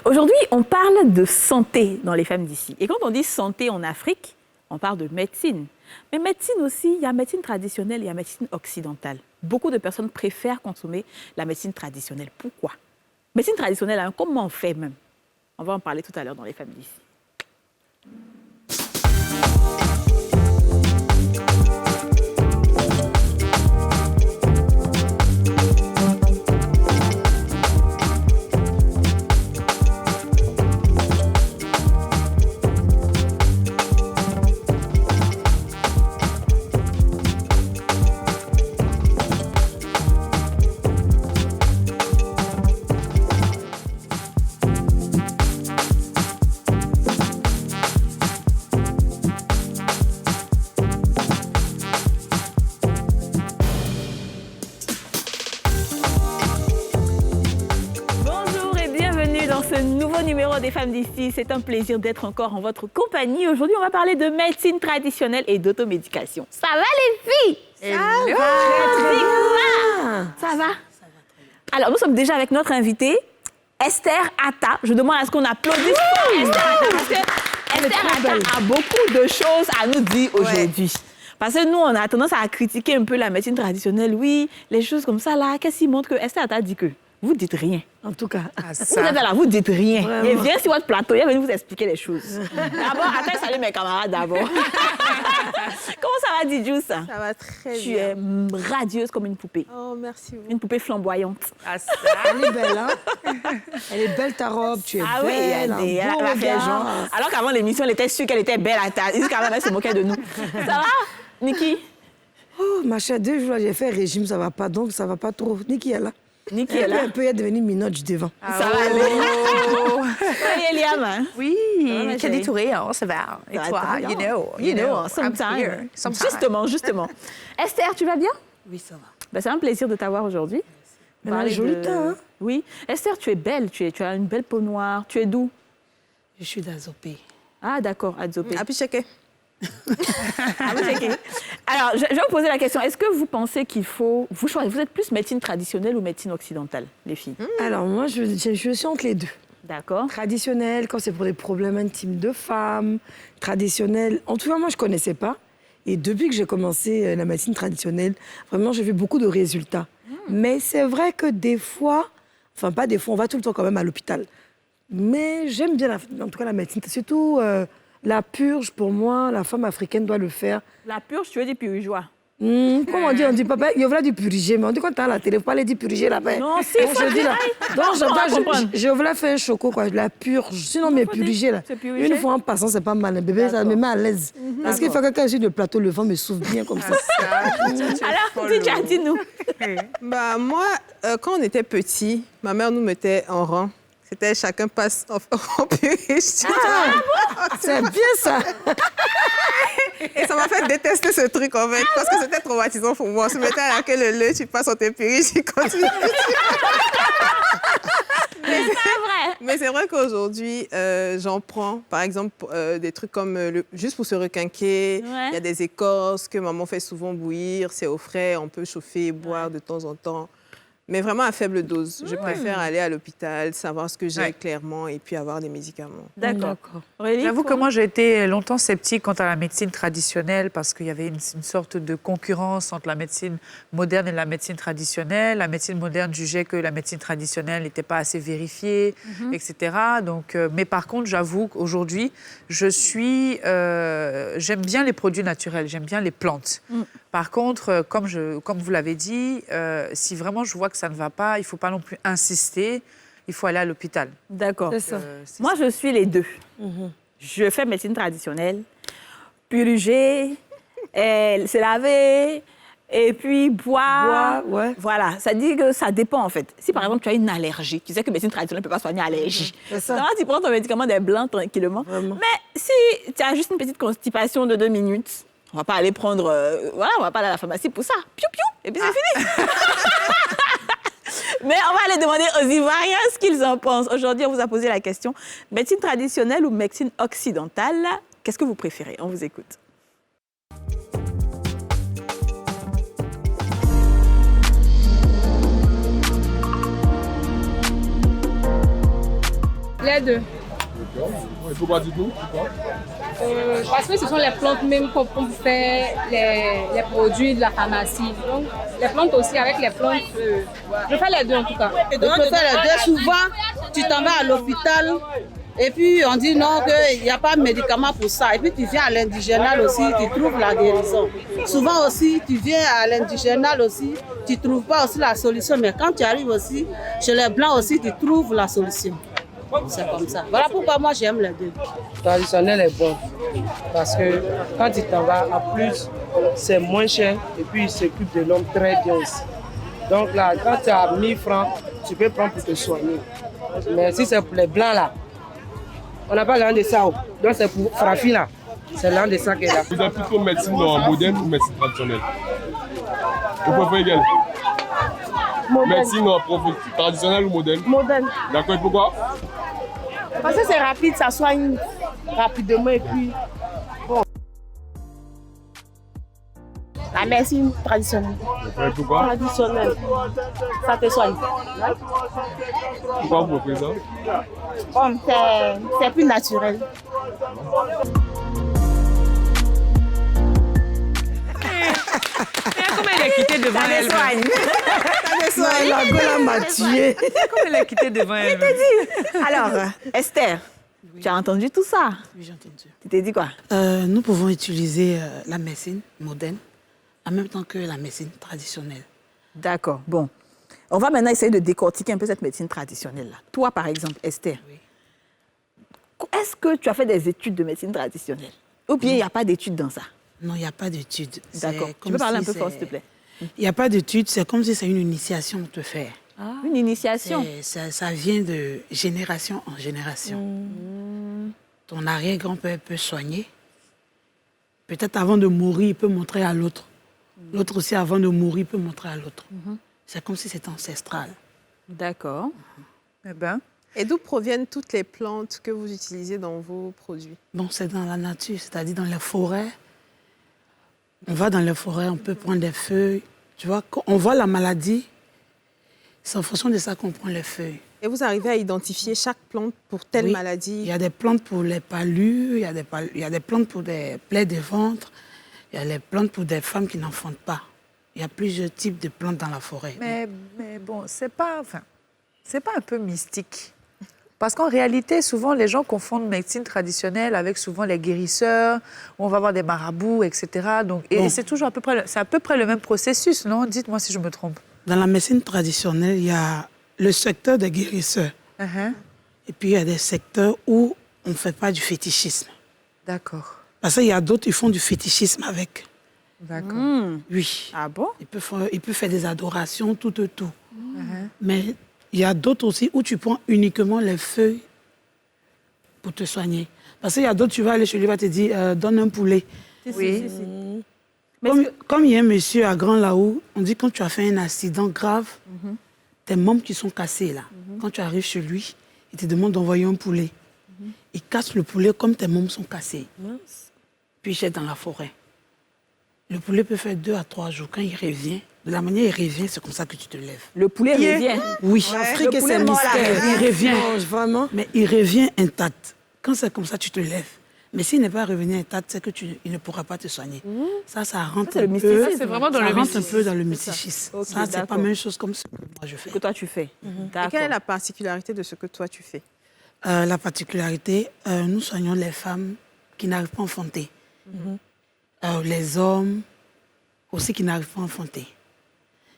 Aujourd'hui, on parle de santé dans les femmes d'ici. Et quand on dit santé en Afrique, on parle de médecine. Mais médecine aussi, il y a médecine traditionnelle et il y a médecine occidentale. Beaucoup de personnes préfèrent consommer la médecine traditionnelle. Pourquoi? Médecine traditionnelle, hein, comment on fait même? On va en parler tout à l'heure dans les femmes d'ici. Des femmes d'ici, c'est un plaisir d'être encore en votre compagnie. Aujourd'hui, on va parler de médecine traditionnelle et d'automédication. Ça va les filles? Ça va? Alors, nous sommes déjà avec notre invitée, Esther Atta. Je demande à ce qu'on applaudisse pour Esther Atta parce que Esther Atta a beaucoup de choses à nous dire aujourd'hui. Parce que nous, on a tendance à critiquer un peu la médecine traditionnelle. Oui, les choses comme ça, là, qu'est-ce qui montre que Esther Atta dit que vous dites rien. En tout cas, vous êtes là, vous dites rien. Vraiment. Et viens sur votre plateau, il va venir vous expliquer les choses. D'abord, attends, salut mes camarades d'abord. Comment ça va, Didjou, ça? Ça va très bien. Tu es radieuse comme une poupée. Oh, merci beaucoup. Une poupée flamboyante. Ah, ça, elle est belle, hein? Elle est belle, ta robe, tu es Ah belle, oui, un beau elle a fait regard. genre. Alors qu'avant l'émission, elle était sûre qu'elle était belle à ta. Jusqu'à elle se moquait de nous. Ça va, Niki? Oh, ma chère, 2 jours, j'ai fait régime, ça va pas, donc ça va pas trop. Niki est là. Niki est là. Elle peut être devenue minoche devant. Ça va aller. Salut, Eliam. Hein? Oui, ma Kelly chérie. Touré, ça va. Et Ça va toi, très bien. you know, sometime. Sometime. Justement. Esther, tu vas bien? Oui, ça va. Ben, c'est un plaisir de t'avoir aujourd'hui. Elle a un Parler joli de- teint, hein? Oui. Esther, tu es belle. Tu as une belle peau noire. Tu es d'où? Je suis d'Azopé. Ah, d'accord, Adzopé. Ah, puis checker. Ah, oui, c'est ok. Alors, je vais vous poser la question. Est-ce que vous pensez qu'il faut... Vous êtes plus médecine traditionnelle ou médecine occidentale, les filles? Alors, moi, je suis entre les deux. D'accord. Traditionnel, quand c'est pour des problèmes intimes de femmes. Traditionnel, en tout cas, moi, je ne connaissais pas. Et depuis que j'ai commencé la médecine traditionnelle, vraiment, j'ai vu beaucoup de résultats. Mais c'est vrai que des fois, enfin, pas des fois, on va tout le temps quand même à l'hôpital. Mais j'aime bien, en tout cas, la médecine. Surtout la purge, pour moi, la femme africaine doit le faire. La purge, tu veux dire purgeois? Comment on dit papa, il y a du purger, mais on dit quand tu as à la télé, il ne faut pas aller dire purger là-bas. Non, si, Donc, faut je dis là. dire. Donc, on va comprendre. je voulais faire un choco, quoi, la purge. Sinon, mais faut dire, purger, là. c'est purger. Une fois en passant, c'est pas mal. Un bébé, ça me met à l'aise. Parce qu'il faut que quelqu'un sur le plateau, le vent me souffle bien comme ça. Alors, dis-nous. Bah, moi, quand on était petits, ma mère nous mettait en rang. C'était chacun passe en purge. C'est bien ça. Et ça m'a fait détester ce truc, en fait, parce que c'était traumatisant pour moi. On se mettait à laquelle le lait, tu passes en tes purges, tu continues. Mais c'est vrai qu'aujourd'hui, j'en prends, par exemple, des trucs comme juste pour se requinquer. Ouais. Il y a des écorces que maman fait souvent bouillir, c'est au frais, on peut chauffer, boire de temps en temps. Mais vraiment à faible dose. Je préfère aller à l'hôpital, savoir ce que j'ai clairement et puis avoir des médicaments. D'accord. Aurélie, J'avoue toi? que moi, j'ai été longtemps sceptique quant à la médecine traditionnelle parce qu'il y avait une sorte de concurrence entre la médecine moderne et la médecine traditionnelle. La médecine moderne jugeait que la médecine traditionnelle n'était pas assez vérifiée, etc. Donc, mais par contre, j'avoue qu'aujourd'hui, j'aime bien les produits naturels, j'aime bien les plantes. Par contre, comme vous l'avez dit, si vraiment je vois que ça ne va pas, il ne faut pas non plus insister, il faut aller à l'hôpital. D'accord. C'est ça. Moi, je suis les deux. Je fais médecine traditionnelle, purger, se laver, et puis boire. Ouais. Voilà, ça dit que ça dépend en fait. Si par exemple tu as une allergie, tu sais que médecine traditionnelle ne peut pas soigner l'allergie. C'est ça. Alors, tu prends ton médicament des blancs tranquillement. Vraiment. Mais si tu as juste une petite constipation de 2 minutes, on va pas aller prendre... on va pas aller à la pharmacie pour ça. Piou, piou, et puis c'est fini. Mais on va aller demander aux Ivoiriens ce qu'ils en pensent. Aujourd'hui, on vous a posé la question, médecine traditionnelle ou médecine occidentale? Qu'est-ce que vous préférez? On vous écoute. Les deux. D'accord. Et pourquoi dites-nous? Pourquoi? Parce que ce sont les plantes même qu'on fait les produits de la pharmacie. Donc, les plantes aussi, avec les plantes, je fais les deux en tout cas. Tu peux faire les deux. Souvent, tu t'en vas à l'hôpital et puis on dit non, qu'il n'y a pas de médicament pour ça. Et puis tu viens à l'indigénal aussi, tu trouves la guérison. Souvent aussi, tu viens à l'indigénal aussi, tu ne trouves pas aussi la solution. Mais quand tu arrives aussi, chez les blancs aussi, tu trouves la solution. C'est comme ça. Voilà pourquoi moi j'aime les deux. Traditionnel est bon parce que quand tu t'en vas, en plus, c'est moins cher et puis il s'occupe de l'homme très bien aussi. Donc là, quand tu as 1000 francs, tu peux prendre pour te soigner. Mais si c'est pour les blancs là, on n'a pas l'un de ça. Donc c'est pour Frafi là. C'est l'un de ça qui est là. Vous êtes plutôt médecine moderne ou médecine traditionnelle? Vous préférez quelle? Médecine traditionnelle ou moderne? Moderne. D'accord, et pourquoi? Parce que c'est rapide, ça soigne rapidement et puis bon. La médecine traditionnelle. Et pourquoi? Traditionnelle, ça te soigne. Pourquoi vous préférez ça? Bon, c'est plus naturel. Comment elle est quittée devant elle? La Gola m'a tué. Comment elle est quittée devant elle? Alors, Esther, tu as entendu tout ça? Oui, j'ai entendu. Tu t'es dit quoi? Nous pouvons utiliser la médecine moderne en même temps que la médecine traditionnelle. D'accord, bon. On va maintenant essayer de décortiquer un peu cette médecine traditionnelle-là. Toi, par exemple, Esther, est-ce que tu as fait des études de médecine traditionnelle? Ou bien il n'y a pas d'études dans ça? Non, il n'y a pas d'études. D'accord. Tu peux parler un peu fort, s'il te plaît? Il n'y a pas d'études, c'est comme si c'est une initiation de te faire. Une initiation? Ça vient de génération en génération. Ton arrière-grand-père peut soigner. Peut-être avant de mourir, il peut montrer à l'autre. L'autre aussi, avant de mourir, il peut montrer à l'autre. C'est comme si c'était ancestral. D'accord. Eh ben. Et d'où proviennent toutes les plantes que vous utilisez dans vos produits? Bon, c'est dans la nature, c'est-à-dire dans les forêts. On va dans les forêts, on peut prendre des feuilles. Tu vois, quand on voit la maladie, c'est en fonction de ça qu'on prend les feuilles. Et vous arrivez à identifier chaque plante pour telle maladie? Il y a des plantes pour les palus, il y a des plantes pour des plaies de ventre, il y a des plantes pour des femmes qui n'enfantent pas. Il y a plusieurs types de plantes dans la forêt. Mais bon, c'est pas un peu mystique. Parce qu'en réalité, souvent, les gens confondent médecine traditionnelle avec souvent les guérisseurs, où on va voir des marabouts, etc. Donc, et c'est toujours à peu près le même processus, non? Dites-moi si je me trompe. Dans la médecine traditionnelle, il y a le secteur des guérisseurs. Et puis, il y a des secteurs où on ne fait pas du fétichisme. D'accord. Parce qu'il y a d'autres qui font du fétichisme avec. D'accord. Oui. Ah bon? Il peut faire des adorations, tout. Mais il y a d'autres aussi où tu prends uniquement les feuilles pour te soigner. Parce qu'il y a d'autres, tu vas aller chez lui, il va te dire, donne un poulet. Oui. Comme il y a un monsieur à Grand là-haut, on dit quand tu as fait un accident grave, tes membres qui sont cassés là, quand tu arrives chez lui, il te demande d'envoyer un poulet. Il casse le poulet comme tes membres sont cassés. Puis il jette dans la forêt. Le poulet peut faire 2 à 3 jours. Quand il revient, de la manière il revient, c'est comme ça que tu te lèves. Le poulet revient? Oui. L'Afrique, c'est un mystère. Il revient. Vraiment. Mais il revient intact. Quand c'est comme ça, tu te lèves. Mais s'il n'est pas revenu intact, c'est qu'il ne pourra pas te soigner. Ça rentre un peu. C'est vraiment dans ça le rentre un mysticisme. peu dans le mysticisme. Ok, Ça, c'est pas d'accord. la même chose comme ce que moi je fais. Que toi, tu fais. Et quelle est la particularité de ce que toi, tu fais? La particularité, nous soignons les femmes qui n'arrivent pas à enfanter. Les hommes aussi qui n'arrivent pas à enfanter.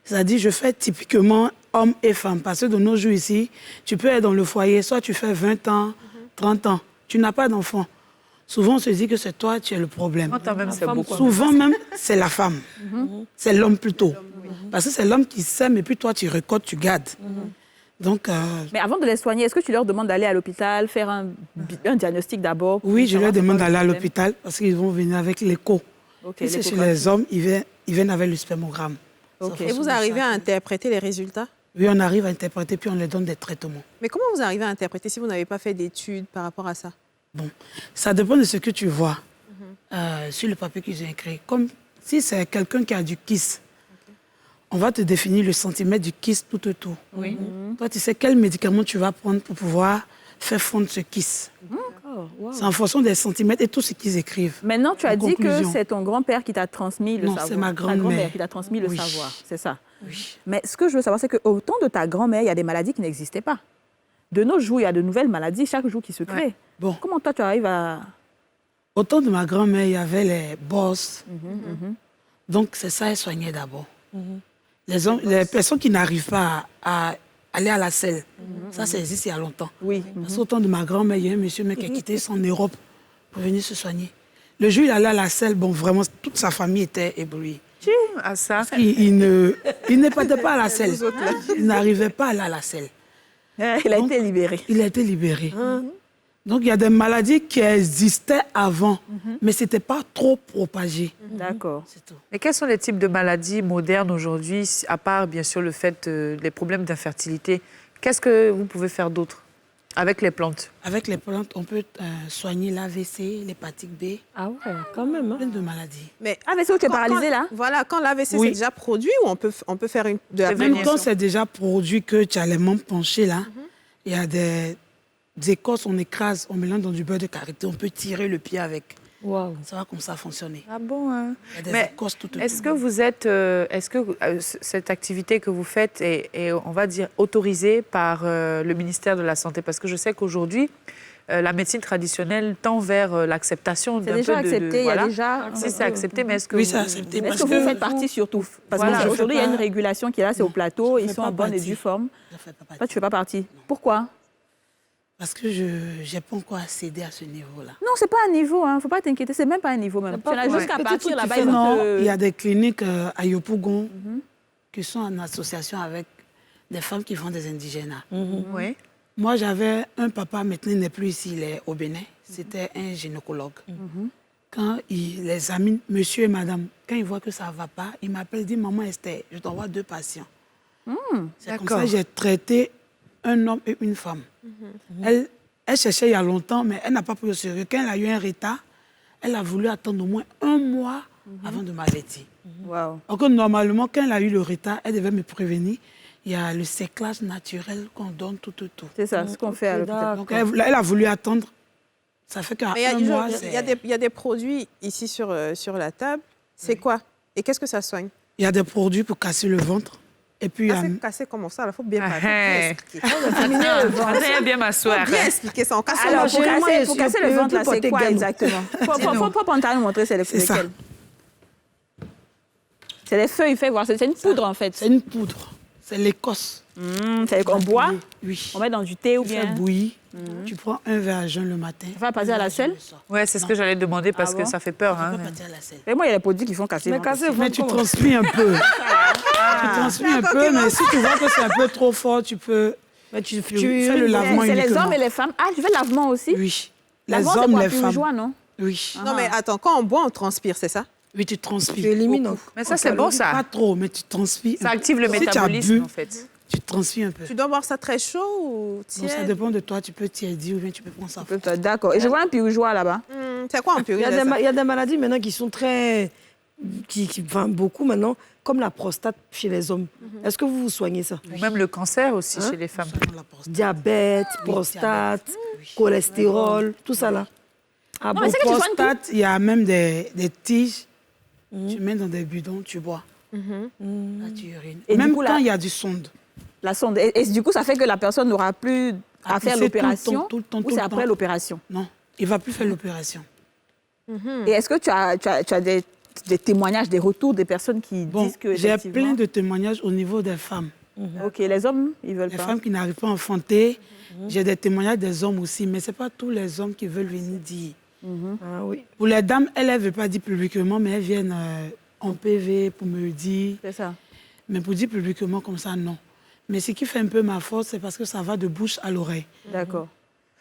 C'est-à-dire, je fais typiquement hommes et femmes. Parce que de nos jours ici, tu peux être dans le foyer, soit tu fais 20 ans, 30 ans, tu n'as pas d'enfant. Souvent, on se dit que c'est toi, tu es le problème. Même, c'est beaucoup. Souvent même, c'est la femme. C'est l'homme plutôt. Parce que c'est l'homme qui sème et puis toi, tu récoltes, tu gardes. Donc, Mais avant de les soigner, est-ce que tu leur demandes d'aller à l'hôpital, faire un diagnostic d'abord? oui, je leur demande d'aller à l'hôpital. l'hôpital parce qu'ils vont venir avec l'écho. Et c'est chez les hommes, ils viennent avec le spermogramme. Ok. Et vous arrivez à interpréter les résultats? Oui, on arrive à interpréter puis on leur donne des traitements. Mais comment vous arrivez à interpréter si vous n'avez pas fait d'études par rapport à ça? Bon, ça dépend de ce que tu vois sur le papier qu'ils ont écrit. Comme si c'est quelqu'un qui a du kyste, on va te définir le centimètre du kyste tout. Oui. Toi, tu sais quel médicament tu vas prendre pour pouvoir fait fondre ce kiss. C'est en fonction des centimètres et tout ce qu'ils écrivent. Maintenant, tu as En dit conclusion. que c'est ton grand-père qui t'a transmis le Non, savoir. c'est ma Ta grand-mère. grand-mère qui t'a transmis le Oui. savoir, c'est ça. Oui. Mais ce que je veux savoir, c'est qu'au temps de ta grand-mère, il y a des maladies qui n'existaient pas. De nos jours, il y a de nouvelles maladies chaque jour qui se créent. Ouais. Bon. Comment toi, tu arrives à... Au temps de ma grand-mère, il y avait les bosses. Donc, c'est ça, elle soignait d'abord. Les personnes qui n'arrivent pas à aller à la selle, ça existe il y a longtemps. Oui. Parce qu'au temps de ma grand-mère, il y a un monsieur qui a quitté son Europe pour venir se soigner. Le jour où il allait à la selle, bon, vraiment, toute sa famille était éblouie. À ça. Il n'était pas à la selle. Il n'arrivait pas à aller à la selle. Il a été libéré. Il a été libéré. Donc, il y a des maladies qui existaient avant, mais ce n'était pas trop propagé. D'accord. C'est tout. Mais quels sont les types de maladies modernes aujourd'hui, à part bien sûr le fait, les problèmes d'infertilité? Qu'est-ce que vous pouvez faire d'autre avec les plantes? Avec les plantes, on peut soigner l'AVC, l'hépatite B, Ah ouais, quand même. plein de maladies. Mais Ah, mais c'est où tu es paralysé, là? Voilà, quand l'AVC Oui. c'est déjà produit ou on peut faire de la Même prévention? quand c'est déjà produit que tu as les membres penchés là, il y a des écorces, on écrase, on mélange dans du beurre de karité, on peut tirer le pied avec. Waouh. Ça va comme ça fonctionner. Ah bon, hein? Il y a des Mais écorces tout autour. Est-ce que vous êtes, cette activité que vous faites est, on va dire, autorisée par le ministère de la Santé? Parce que je sais qu'aujourd'hui, la médecine traditionnelle tend vers l'acceptation d'un peu de... C'est déjà accepté, il y a déjà... Si c'est accepté, mais est-ce que Oui, vous- c'est accepté. Est-ce Parce que vous faites partie surtout? Parce Voilà. qu'aujourd'hui, il y a une pas- régulation qui est là, c'est au plateau, je ils fais sont pas en bonne et partie. due forme. Je ne fais pas partie. Toi, tu ne fais pas partie. Pourquoi? Parce que je n'ai pas encore accédé à ce niveau-là. Non, c'est pas un niveau, hein. Faut pas t'inquiéter, c'est même pas un niveau même. Tu n'as juste qu'à Peut-être partir que tu là-bas, fais ils vont Non, te- il y a des cliniques à Yopougon qui sont en association avec des femmes qui font des indigènes. Oui. Moi, j'avais un papa, maintenant il n'est plus ici, il est au Bénin. C'était un gynécologue. Quand il les examine, monsieur et madame, quand il voit que ça ne va pas, il m'appelle, il dit, maman Esther, je t'envoie 2 patients. C'est comme ça que j'ai traité un homme et une femme. Elle cherchait il y a longtemps, mais elle n'a pas pris au sérieux. Quand elle a eu un retard, elle a voulu attendre au moins 1 mois avant de m'avertir. Waouh. Donc, normalement, quand elle a eu le retard, elle devait me prévenir. Il y a le séclage naturel qu'on donne tout. C'est ça, ce qu'on fait à l'hôpital. Donc, elle a voulu attendre. Ça fait qu'à Mais un mois, il y a des produits ici sur la table. C'est quoi? Et qu'est-ce que ça soigne? il y a des produits pour casser le ventre. Et puis, il y a- Casser comment ça? Il faut bien Ah, bien expliquer. Très bien m'asseoir. Bien expliquer ça. On casse Alors, le pour ventre. généralement, pour il y a casser le plus ventre, là, c'est porter quoi gamme. exactement? Faut prendre nous montrer c'est C'est ça. lesquels. C'est les feuilles, fais voir. C'est une poudre, en fait. c'est une poudre. C'est l'écosse. C'est qu'on boit, Oui. on met dans du thé ou Tu fais bien... bouillir. Tu prends un verre à jeun le matin. Ça va passer à la selle? Ouais, c'est ce que j'allais demander parce bon que ça fait peur. Tu Hein. peux partir à la selle. Mais moi, il y a des produits qui font casser. Mais le ventre. casser le Mais ventre, tu comment? transmis un peu. Tu transmis un peu, mais si tu vois que c'est un peu trop fort, tu peux... Mais tu fais le lavement C'est les uniquement. hommes et les femmes. Ah, tu fais lavement aussi? Oui. Les Lavement, c'est hommes, pour les un femmes. joie, non? Oui. Non, mais attends, quand on boit, on transpire, c'est ça? Oui, tu transpires. Tu élimines. beaucoup. Mais ça, c'est bon, ça. Pas trop, mais tu transpires. Ça active le Si tu as métabolisme, bu, en fait. tu transpires un peu. Tu dois boire ça très chaud ou Donc, ça tiède? dépend de toi. Tu peux tiédir ou bien tu peux prendre ça. froid. D'accord. Et je vois un purigeois là-bas. C'est quoi un purée? Il y a des maladies maintenant qui sont très... enfin, beaucoup maintenant, comme la prostate chez les hommes. Est-ce que vous vous soignez ça? Ou même le cancer aussi chez les femmes. Selon la prostate. Diabète, prostate, cholestérol, tout ça là. Ah Non, bon? mais c'est que tu soignes tout. Prostate, il y a même des tiges. Tu mets dans des bidons, tu bois. Là, tu urines. Et du Même coup, là- quand il y a du sonde. La sonde. Et du coup, ça fait que la personne n'aura plus à Ah, faire c'est tout le temps, l'opération tout le temps, ou tout c'est le après temps. l'opération? Non, il ne va plus faire l'opération. Et est-ce que tu as des témoignages, des retours des personnes qui Bon, disent que j'ai effectivement- plein de témoignages au niveau des femmes. Ok, les hommes, ils veulent Les pas. femmes qui n'arrivent pas à enfanter. J'ai des témoignages des hommes aussi, mais ce n'est pas tous les hommes qui veulent venir dire. Ah oui. Pour les dames, elles ne veulent pas dire publiquement, mais elles viennent en PV pour me dire. C'est ça. Mais pour dire publiquement comme ça, non. Mais ce qui fait un peu ma force, c'est parce que ça va de bouche à l'oreille. D'accord.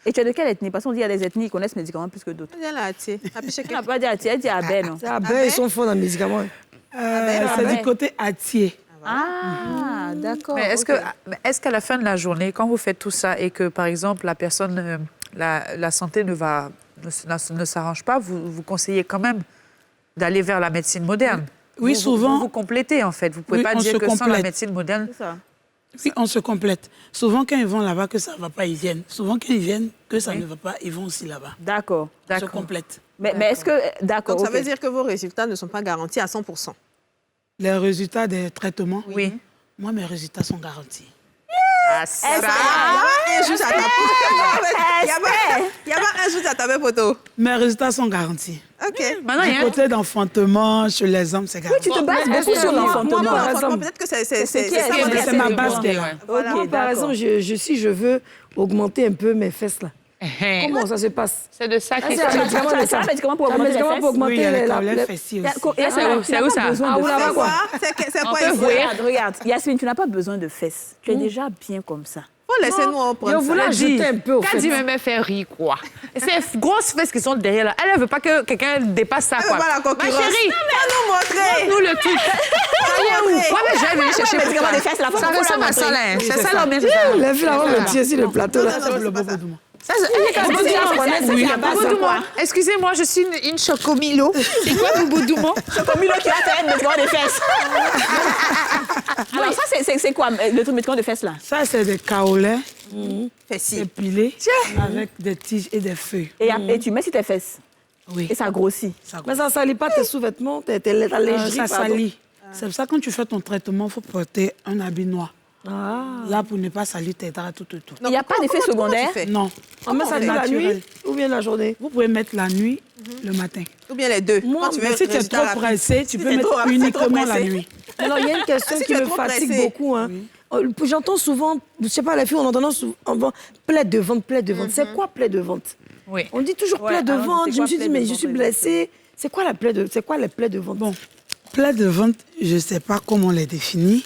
Et tu es de quelle ethnie? Parce qu'on dit qu'il y a des ethnies qui connaissent les médicaments plus que d'autres. Viens là, tiens. Appuie chez Tu n'as pas dit à Tia, elle dit à Ben. non? C'est à ben, ils sont forts dans le médicament. C'est ouais. du côté Atier. Ah, d'accord. Mais ok. est-ce qu'à la fin de la journée, quand vous faites tout ça et que, par exemple, la personne, la santé ne s'arrange pas, vous conseillez quand même d'aller vers la médecine moderne? Oui, Vous souvent. vous complétez, en fait. Vous ne pouvez Oui, pas on dire se que sans la complète. médecine moderne... C'est ça. Oui, on se complète. Souvent, quand ils vont là-bas, que ça ne va pas, ils viennent. Souvent, quand ils viennent, que ça ne va pas, ils vont aussi là-bas. D'accord. On se complète. Mais est-ce que... D'accord, Donc, ça veut ok. dire que vos résultats ne sont pas garantis à 100%. Les résultats des traitements, Oui. moi, mes résultats sont garantis. Ah, ça. Il y a pas un jour à ta belle photo. Mes résultats sont garantis. OK. Maintenant, il y Du a côté d'enfantement, chez les hommes, c'est garanti. Tu te bases beaucoup sur l'enfantement. Moi, par Franchement, exemple, peut-être que c'est ça. C'est ma base qui est là. Voilà. moi, par exemple, si je veux augmenter un peu mes fesses, là. Comment ça se passe? C'est de ça qu'il c'est un médicament de C'est ça. un médicament pour Un augmenter les médicament fesses. pour augmenter Oui, il y a les les- collègues fessiers aussi. C'est où ça? Ah, vous l'avez quoi? C'est quoi peut ici? voir. Regarde, Yasmine, tu n'as pas besoin de fesses. Tu es déjà bien comme ça. Faut laisser nous en Je prendre voulais ça. ajouter un peu au Quand fait. il me fait rire, quoi. Ces grosses fesses qui sont derrière là, elle ne veut pas que quelqu'un dépasse ça, Elle veut quoi. pas la concurrence. Ma chérie, Faut nous montrer. nous le truc. Ça y est où? Ouais, mais je vais venir chercher pour médicament toi. des fesses, là, faut Ça qu'on la ressemble à montre. ça, là. Oui, C'est c'est ça, ça. là, bien, c'est ça. Les filles, on me tient sur le plateau, là. C'est le bobo du monde. Ça, c'est la base de quoi? Excusez-moi, je suis une chocomilo. C'est quoi, Boubou Douman? Chocomilo qui va faire le médicament des fesses. Alors ça, c'est quoi le truc médicament des fesses, là? Ça, c'est des kaolais Fessi. épilés avec des tiges et des feuilles. Et tu mets sur tes fesses. Oui. Et ça grossit. Ça Mais ça ne salit pas tes sous-vêtements, ta lingerie, ça pardon. salit. C'est pour ça que quand tu fais ton traitement, il faut porter un habit noir. Ah. Là, pour ne pas salir tes draps tout. Il n'y a pas d'effet secondaire. Non. On met ça c'est la naturel. nuit ou bien la journée? Vous pouvez mettre la nuit, le matin. Ou bien les deux. Moi, Quand tu veux Mais si tu es résultat trop rapide. pressé, tu peux t'es trop mettre rapide, c'est trop uniquement la pressé. nuit. Alors, il y a une question Si qui tu es me trop fatigue pressé. beaucoup. Hein. J'entends souvent, je sais pas, les filles, on entend souvent plaie de ventre, plaie de ventre. C'est quoi plaie de ventre? Oui. On dit toujours Ouais, plaie de alors, ventre. c'est Je quoi me suis plaie dit, de mais je ventre, suis blessée. C'est quoi les plaies de ventre? Bon, plaie de ventre, je ne sais pas comment on les définit,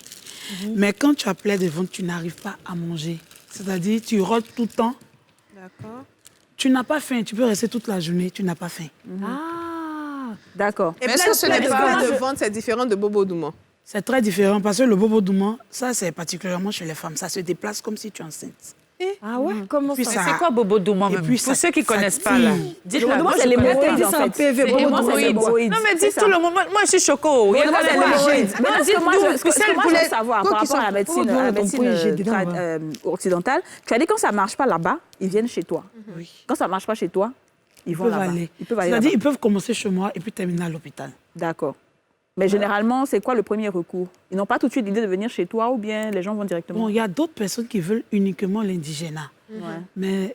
mais quand tu as plaie de ventre, tu n'arrives pas à manger. C'est-à-dire, tu rôdes tout le temps, D'accord. tu n'as pas faim, tu peux rester toute la journée, tu n'as pas faim. Ah, d'accord. Et Mais est-ce que ce n'est pas- de ventre, c'est différent de Bobo Douman. C'est très différent parce que le bobo douma, ça c'est particulièrement chez les femmes, ça se déplace comme si tu es enceinte. Ah ouais? Comment Puis ça? ça- C'est quoi Bobo Douman, Et même? puis Pour ça- ceux qui ne ça connaissent pas, là. tire. Dites-le, Le moi, c'est je connais l'hémorroïde, pas. en C'est un fait. PV, C'est beaucoup l'hémorroïde. Non, mais C'est dites ça. tout le moment. Moi, je suis choco. Oui, moi, c'est l'hémorroïde. Mais parce que moi, dites-nous, ce que celle moi, pour je veux les- savoir quoi par qui rapport à sont- la médecine, Pourquoi ton poing, j'ai dedans, occidentale, tu as dit quand ça ne marche pas là-bas, ils viennent chez toi. Oui. Quand ça ne marche pas chez toi, ils vont Ils peuvent là-bas. aller. Ils peuvent aller C'est-à-dire, là-bas. ils peuvent commencer chez moi et puis terminer à l'hôpital. D'accord. Mais généralement, c'est quoi le premier recours? Ils n'ont pas tout de suite l'idée de venir chez toi ou bien les gens vont directement? Bon, il y a d'autres personnes qui veulent uniquement l'indigénat. Ouais. Mais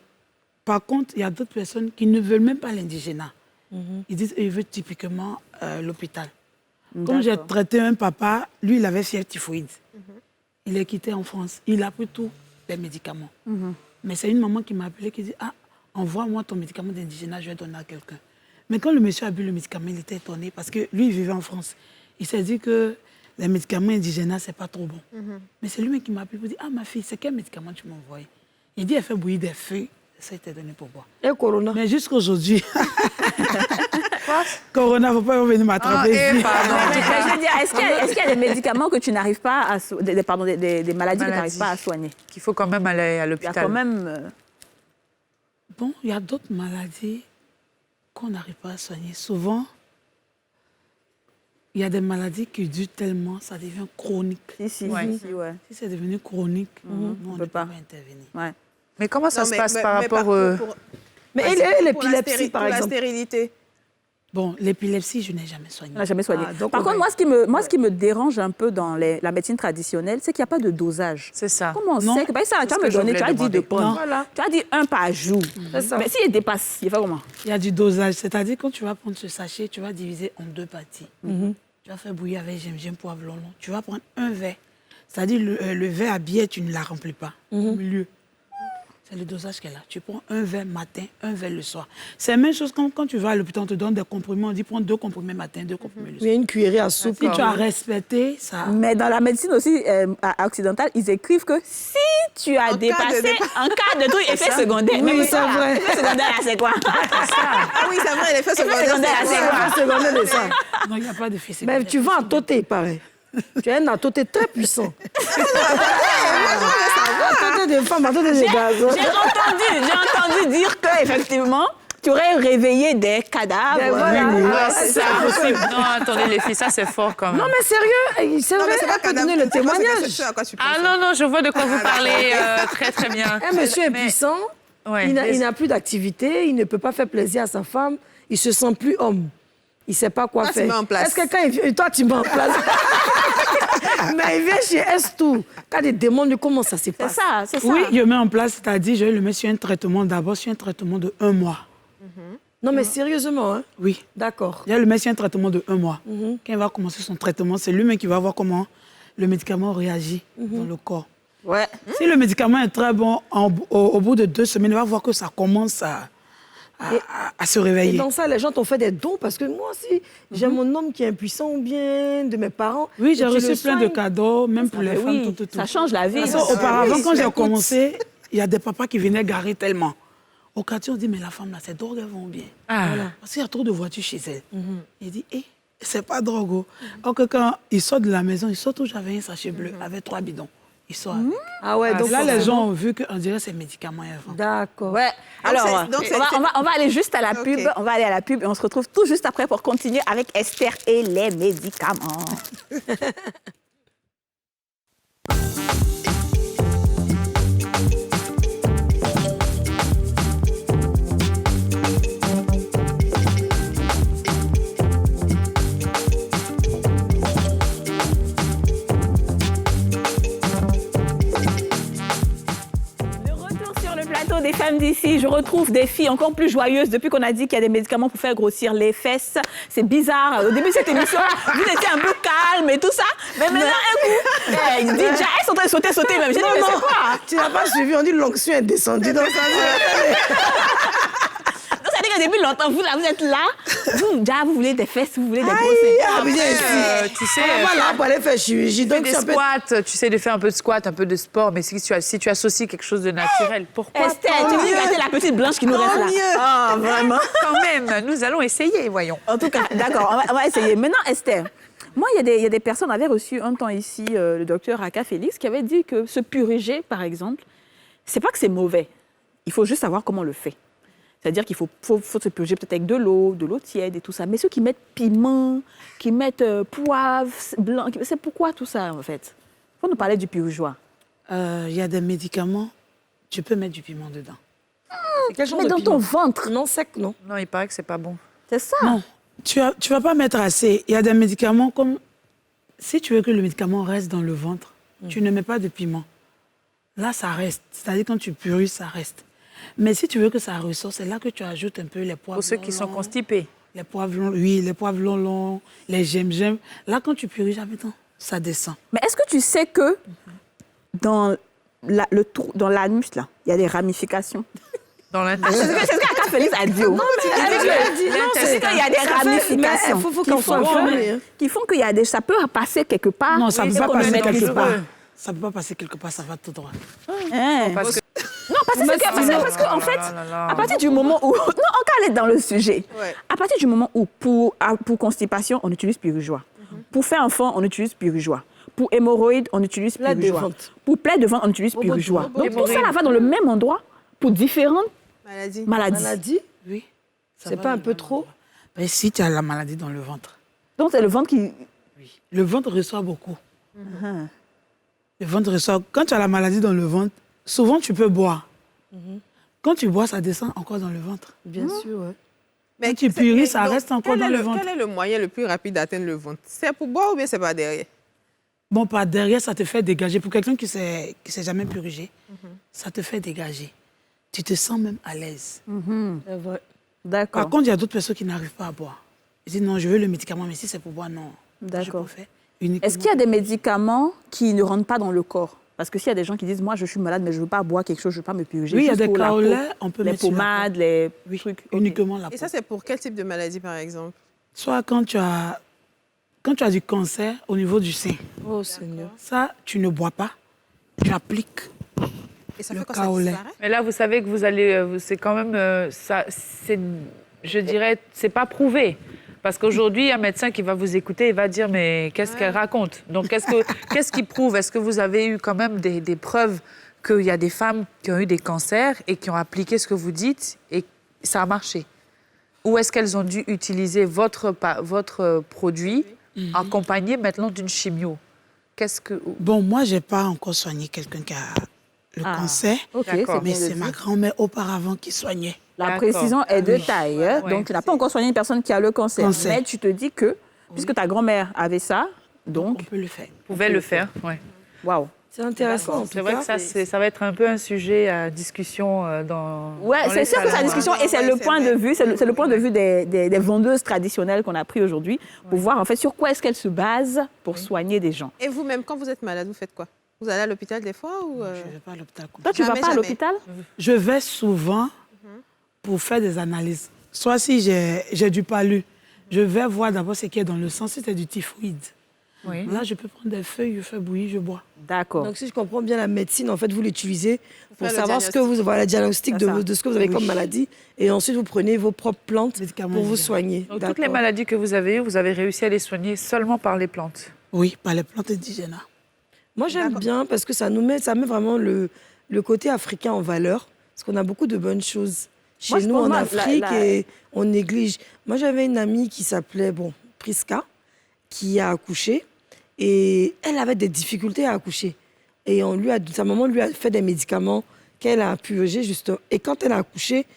par contre, il y a d'autres personnes qui ne veulent même pas l'indigénat. Ils disent qu'ils veulent typiquement l'hôpital. Comme j'ai D'accord. traité un papa, lui, il avait fièvre typhoïde. Il est quitté en France. Il a pris tous les médicaments. Mais c'est une maman qui m'a appelé qui dit « Ah, envoie-moi ton médicament d'indigénat, je vais donner à quelqu'un. » Mais quand le monsieur a bu le médicament, il était étonné parce que lui, il vivait en France. Il s'est dit que les médicaments indigénats, c'est pas trop bon. Mais c'est lui qui m'a appelé pour dire « Ah, ma fille, c'est quel médicament tu m'as envoyé ?» Il dit « Elle fait bouillir des feuilles. » Ça a été donné pour boire. Et Corona? Mais jusqu'aujourd'hui... Corona, il ne faut pas venir m'attraper ici. Mais je veux dire, est-ce qu'il y a des médicaments que tu n'arrives pas à des maladies que tu n'arrives pas à soigner? Qu'il faut quand même aller à Il y a l'hôpital. quand même... Bon, il y a d'autres maladies qu'on n'arrive pas à soigner. Souvent, il y a des maladies qui durent tellement, ça devient chronique. Si, Ouais. ouais. Si c'est devenu chronique, nous, on ne peut pas intervenir. Ouais. Mais comment ça Non, se mais- passe mais- par mais rapport... Mais pour et la l'épilepsie, par pour la exemple? stérilité. Bon, l'épilepsie, je n'ai jamais soigné. On n'a jamais soigné. Ah, donc Par on contre, va- ce qui me dérange un peu dans la médecine traditionnelle, c'est qu'il n'y a pas de dosage. C'est ça. Comment on Non. sait que ça, tu ce vas que me je donner, voulais tu as dit de demander. prendre. Non. Voilà. Tu as dit un par jour. C'est ça. Mais s'il dépasse, il fait comment? Il y a du dosage, c'est-à-dire quand tu vas prendre ce sachet, tu vas diviser en 2 parties. Tu vas faire bouillir avec gingembre, poivre, long. Tu vas prendre un verre. C'est-à-dire le verre à bière, tu ne la remplis pas au milieu. C'est le dosage qu'elle a. Tu prends un verre matin, un verre le soir. C'est la même chose quand tu vas à l'hôpital, on te donne des comprimés, on dit prends 2 comprimés matin, 2 comprimés le Il soir. y a une cuillerée à soupe. Si tu as respecté ça, Mais dans la médecine aussi occidentale, ils écrivent que si tu as En cas de dépassé dépasse- en cas de truc, effet secondaire. Oui, Mais c'est ça, vrai. Effet secondaire, là, c'est quoi? Ah oui, c'est vrai, l'effet secondaire. secondaire, c'est quoi? Un secondaire de ça. non, il n'y a pas de fils. Mais tu vas à Toté, il paraît. Tu as un atoté très puissant. Atoté de femme, atoté de gaz. J'ai entendu dire que effectivement, tu aurais réveillé des cadavres. Ben voilà. Ah, c'est impossible. Non, attendez, les filles, ça, c'est fort quand même. Non, mais sérieux, c'est vrai, elle peut donner le témoignage. Ah non, je vois de quoi vous parlez très, très bien. Un monsieur est puissant, Ouais, il n'a plus d'activité, il ne peut pas faire plaisir à sa femme, il se sent plus homme. Il ne sait pas quoi Toi, tu faire. mets en place. Est-ce que quand il vient... Toi, tu mets en place. Mais il vient chez S2. Quand il demande comment ça se C'est passe. ça, c'est ça. Oui, je mets en place, c'est-à-dire je le mets sur un traitement, d'abord sur un traitement de 1 mois. Non, mais sérieusement, hein? Oui. D'accord. Je le mets sur un traitement de 1 mois. Quand il va commencer son traitement, c'est lui-même qui va voir comment le médicament réagit dans le corps. Ouais. Si le médicament est très bon, au bout de 2 semaines, il va voir que ça commence à se Et réveiller. dans ça, les gens t'ont fait des dons parce que moi aussi, j'ai mon homme qui est impuissant ou bien de mes parents. Oui, Et j'ai tu reçu le plein de soignes. cadeaux, même pour les femmes, Oui, tout. ça change la vie. Parce qu'auparavant, oui, quand j'ai écoute. commencé, il y a des papas qui venaient garer tellement. Au quartier, on dit, mais la femme là, ses drogues, elles vont bien. Ah. Voilà. Parce qu'il y a trop de voitures chez elle. Il dit, c'est pas drogue. Oh. Or que quand il sort de la maison, il sort toujours avec un sachet bleu, avec 3 bidons. Il sort avec. Ah ouais, donc Là, les forcément- gens ont vu qu'on dirait que c'est médicaments avant. D'accord. Ouais. Alors, c'est- on va aller juste à la Ok. pub. On va aller à la pub et on se retrouve tout juste après pour continuer avec Esther et les médicaments. De retour sur le plateau des femmes d'ici, je retrouve des filles encore plus joyeuses depuis qu'on a dit qu'il y a des médicaments pour faire grossir les fesses. C'est bizarre. Au début de cette émission, vous étiez un peu calme et tout ça. Mais maintenant, un coup, DJ, elles sont en train de sauter même. J'ai dit, mais c'est quoi? Tu n'as pas suivi, on dit l'onction est descendue. Donc ça Donc, ça dit qu'au début, longtemps, vous, là, vous êtes là. Vous voulez des fesses, vous voulez des grosses ah, seins. viens ici. Tu sais, On va là pour aller faire chirurgie. fais Donc des c'est un peu... squats, tu sais, de faire un peu de squat, un peu de sport, mais si tu associes quelque chose de naturel, pourquoi Esther, tu veux regarder la petite blanche qui nous reste là? Ah, vraiment? quand même, nous allons essayer, voyons. En tout cas, d'accord, on va essayer. Maintenant, Esther, moi, il y a des personnes, on avait reçu un temps ici le docteur Aka Félix qui avait dit que se purger, par exemple, c'est pas que c'est mauvais. Il faut juste savoir comment on le fait. C'est-à-dire qu'il faut se purger peut-être avec de l'eau tiède et tout ça. Mais ceux qui mettent piment, qui mettent poivre blanc, c'est pourquoi tout ça, en fait? Il faut nous parler du purgeoir. Il y a des médicaments, tu peux mettre du piment dedans. Quel genre Mais de dans piment? ton ventre, Non, sec, non. Non, il paraît que c'est pas bon. c'est ça. Non, tu vas pas mettre assez. Il y a des médicaments comme... Si tu veux que le médicament reste dans le ventre, tu ne mets pas de piment. Là, ça reste. C'est-à-dire quand tu purges, ça reste. Mais si tu veux que ça ressort, c'est là que tu ajoutes un peu les poivres Pour ceux qui sont longs, constipés. les poivres longs, oui, les poivres longs, les gingembre. Là, quand tu purges, ça descend. Mais est-ce que tu sais que dans dans l'anus, là, il y a des ramifications? Dans C'est ce qu'Aka Félix a dit. Non, c'est qu'il y a des ramifications Il faut qu'on soit informé. qui font qu'il y a des... Ça peut passer quelque part. Non, ça ne Oui, peut pas qu'on le passer mette quelque plus part. loin. Ça ne peut pas passer quelque part, ça va tout droit. Hein. Parce que... Non, parce qu'en fait, à partir du moment où... Non, on va aller dans le sujet. Ouais. À partir du moment où, pour constipation, on utilise purgeois. Pour faire enfant, on utilise purgeois. Pour hémorroïdes, on utilise Plaie de purgeois. ventre. Pour plaie de ventre, on utilise purgeois. Donc tout ça, là, va dans le même endroit pour différentes Maladie. maladies. Maladie, Oui. ça c'est va pas un dans peu le trop? ventre. Mais si tu as la maladie dans le ventre, Donc c'est le ventre qui... le ventre reçoit beaucoup. Le ventre reçoit. Quand tu as la maladie dans le ventre, souvent tu peux boire. Quand tu bois, ça descend encore dans le ventre. Bien sûr, ouais. Mais tu c'est- purges, ça donc, reste encore quel dans est le ventre. Quel est le moyen le plus rapide d'atteindre le ventre? C'est pour boire ou bien c'est par derrière? Bon, par derrière, ça te fait dégager. Pour quelqu'un qui ne s'est jamais purgé, ça te fait dégager. Tu te sens même à l'aise. C'est vrai. D'accord. Par contre, il y a d'autres personnes qui n'arrivent pas à boire. Ils disent non, je veux le médicament, mais si c'est pour boire, non. D'accord. Je peux faire uniquement. Est-ce qu'il y a des médicaments qui ne rentrent pas dans le corps? Parce que s'il y a des gens qui disent, moi, je suis malade, mais je ne veux pas boire quelque chose, je ne veux pas me purger. Oui, il y a juste des pour la peau, kaolins, on peut les mettre sur la pommades, les Oui, trucs. uniquement la peau. Et ça, c'est pour quel type de maladie, par exemple? Soit quand tu as du cancer au niveau du sein, Oh Seigneur. ça, tu ne bois pas, tu appliques. Et ça Le fait quoi, ça kaolin. disparaît? Mais là, vous savez que vous allez... c'est quand même... ça, c'est, je dirais, c'est pas prouvé. Parce qu'aujourd'hui, il y a un médecin qui va vous écouter et va dire, mais qu'est-ce qu'elle raconte? Donc, qu'est-ce qui prouve? Est-ce que vous avez eu quand même des preuves qu'il y a des femmes qui ont eu des cancers et qui ont appliqué ce que vous dites et ça a marché? Ou est-ce qu'elles ont dû utiliser votre produit accompagné maintenant d'une chimio? Qu'est-ce que... Bon, moi, je n'ai pas encore soigné quelqu'un qui a le cancer, mais c'est ma grand-mère auparavant qui soignait. La précision est de taille. Hein? Donc, tu n'as pas encore soigné une personne qui a le cancer. Mais tu te dis que, puisque ta grand-mère avait ça, donc... On peut le faire. Vous pouvez le faire, oui. Waouh. C'est intéressant. C'est vrai que ça va être un peu un sujet à discussion dans. Oui, c'est sûr que c'est la discussion et c'est le point de vue, c'est le point de vue des vendeuses traditionnelles qu'on a pris aujourd'hui pour voir en fait sur quoi est-ce qu'elles se basent pour soigner des gens. Et vous-même, quand vous êtes malade, vous faites quoi? Vous allez à l'hôpital des fois ou Je ne vais pas à l'hôpital. Toi, tu ne vas pas à l'hôpital? Je vais souvent pour faire des analyses. Soit si j'ai du palu, je vais voir d'abord ce qui est dans le sang, si c'est du typhoïde. Oui. Là, je peux prendre des feuilles, je fais bouillir, je bois. D'accord. Donc, si je comprends bien la médecine, en fait, vous l'utilisez pour savoir ce que vous... Voilà, le diagnostic de ce que vous avez comme maladie. Et ensuite, vous prenez vos propres plantes pour vous soigner. Donc, toutes les maladies que vous avez réussi à les soigner seulement par les plantes? Oui, par les plantes indigènes. Moi, j'aime bien parce que ça met vraiment le côté africain en valeur. Parce qu'on a beaucoup de bonnes choses chez nous en Afrique et on néglige. Moi, j'avais une amie qui s'appelait Priska, qui a accouché. Et elle avait des difficultés à accoucher. Et sa maman lui a fait des médicaments qu'elle a purgés, justement. Et quand elle a accouché,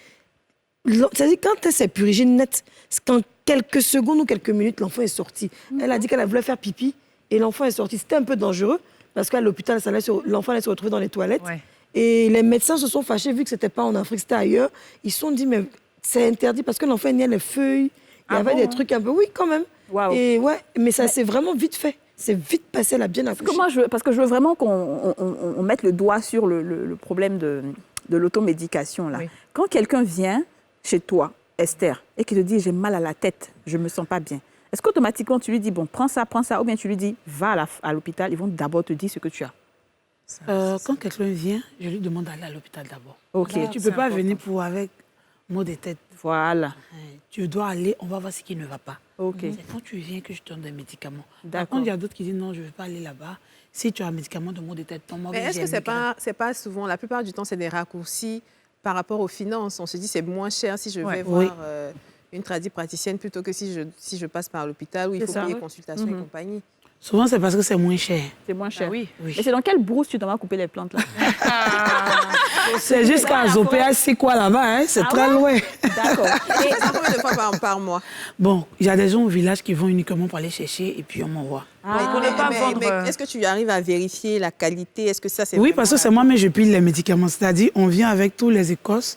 c'est-à-dire quand elle s'est purgée net, qu'en quelques secondes ou quelques minutes, l'enfant est sorti. Elle a dit qu'elle voulait faire pipi et l'enfant est sorti. C'était un peu dangereux parce qu'à l'hôpital, l'enfant allait se retrouver dans les toilettes. Ouais. Et les médecins se sont fâchés vu que ce n'était pas en Afrique, c'était ailleurs. Ils se sont dit, mais c'est interdit parce que l'enfant est né à les feuilles. Il y avait des trucs un peu... Oui, quand même. Wow. Et ouais, mais ça s'est vraiment vite fait. C'est vite passé, elle a bien accouché. Parce que je veux vraiment qu'on mette le doigt sur le problème de l'automédication. Là. Oui. Quand quelqu'un vient chez toi, Esther, et qu'il te dit « j'ai mal à la tête, je ne me sens pas bien », est-ce qu'automatiquement tu lui dis « bon, prends ça », ou bien tu lui dis « va à l'hôpital », ils vont d'abord te dire ce que tu as? Quand quelqu'un vient, je lui demande d'aller à l'hôpital d'abord. Okay. Tu ne peux pas venir avec maux de tête. Voilà. Tu dois aller, on va voir ce qui ne va pas. Okay. C'est quand tu viens que je te donne des médicaments. Par contre, il y a d'autres qui disent non, je ne veux pas aller là-bas. Si tu as un médicament de maux de tête, mais est-ce que c'est pas souvent, la plupart du temps, c'est des raccourcis par rapport aux finances? On se dit c'est moins cher si je vais voir une praticienne plutôt que si je passe par l'hôpital où il faut payer consultation et compagnie. Souvent, c'est parce que c'est moins cher. C'est moins cher. Ah oui. Mais c'est dans quelle brousse tu t'en vas couper les plantes là? C'est jusqu'à Zopéa, c'est quoi là-bas, hein? C'est très loin. D'accord. Et ça combien de fois par mois? Bon, il y a des gens au village qui vont uniquement pour aller chercher et puis on m'envoie. Mais est-ce que tu arrives à vérifier la qualité? Est-ce que ça c'est... Oui, parce que c'est moi-même je pile les médicaments. C'est-à-dire, on vient avec tous les écosses.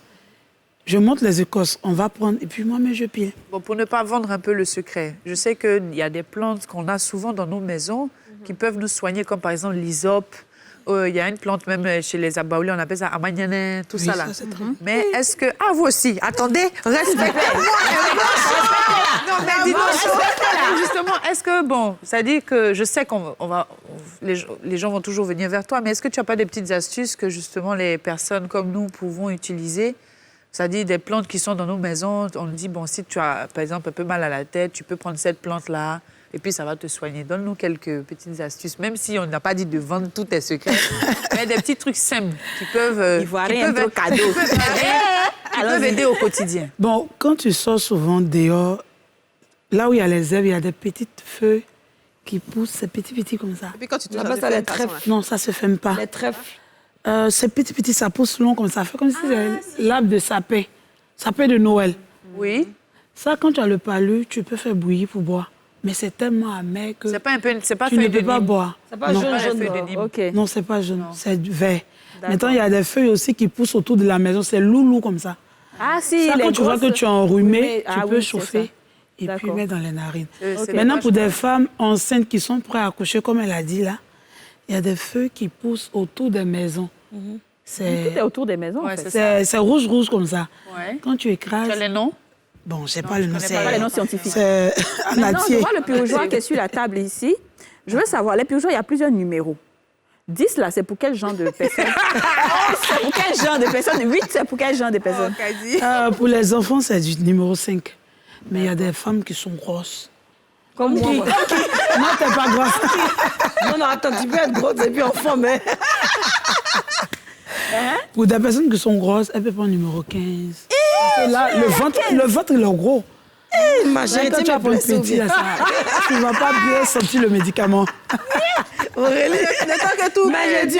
Je monte les écosses, on va prendre, et puis moi-même, je pile. Bon, pour ne pas vendre un peu le secret, je sais qu'il y a des plantes qu'on a souvent dans nos maisons qui peuvent nous soigner, comme par exemple l'hysope. Il y a une plante même chez les Abaoulés, on appelle ça amagnané, tout ça là. Mais est-ce que... Ah, vous aussi, attendez, respectez-moi. Non, mais dis-moi, justement, est-ce que, bon, ça dit que je sais les gens vont toujours venir vers toi, mais est-ce que tu n'as pas des petites astuces que justement les personnes comme nous pouvons utiliser? C'est-à-dire des plantes qui sont dans nos maisons, on dit, bon, si tu as, par exemple, un peu mal à la tête, tu peux prendre cette plante-là, et puis ça va te soigner. Donne-nous quelques petites astuces, même si on n'a pas dit de vendre tous tes secrets, mais des petits trucs simples qui peuvent aider au quotidien. Bon, quand tu sors souvent dehors, là où il y a les herbes, il y a des petites feuilles qui poussent, c'est petit comme ça. Et puis quand tu touches ça les trèfles. Non, ça ne se ferme pas. Les trèfles. C'est petit, ça pousse long comme ça. Ça fait comme si c'était l'arbre de sapin. Sapin de Noël. Oui. Ça, quand tu as le palu, tu peux faire bouillir pour boire. Mais c'est tellement amer que c'est pas tu ne peux pas boire. C'est pas jaune. Okay. Non, c'est pas jaune, c'est vert. Maintenant, il y a des feuilles aussi qui poussent autour de la maison. C'est loulou comme ça. Ah si, ça, quand tu vois que tu es enrhumé, tu peux chauffer et puis mettre dans les narines. Maintenant, pour des femmes enceintes qui sont prêtes à accoucher, comme elle a dit là, il y a des feuilles qui poussent autour des maisons. Tout est autour des maisons, en fait. C'est rouge comme ça. Ouais. Quand tu écrases... Tu as les noms? Bon, je n'ai pas le nom. C'est pas les noms scientifiques. C'est Maintenant, je vois le purgeoir qui est sur la table ici. Je veux savoir, les purgeoirs, il y a plusieurs numéros. 10, là, c'est pour quel genre de personnes? 11, c'est pour quel genre de personnes? 8, c'est pour quel genre de personnes? Pour les enfants, c'est du numéro 5. Mais il y a des femmes qui sont grosses. Comme moi. Non, t'es pas grosse. Non, attends, tu peux être grosse et puis enfant, mais... Pour des personnes qui sont grosses, elles peuvent prendre numéro 15. Là, le ventre, il est gros. Ma chérie, Quand tu as pris petit, là, tu ne vas pas bien sentir le médicament. Aurélie, mais j'ai dit,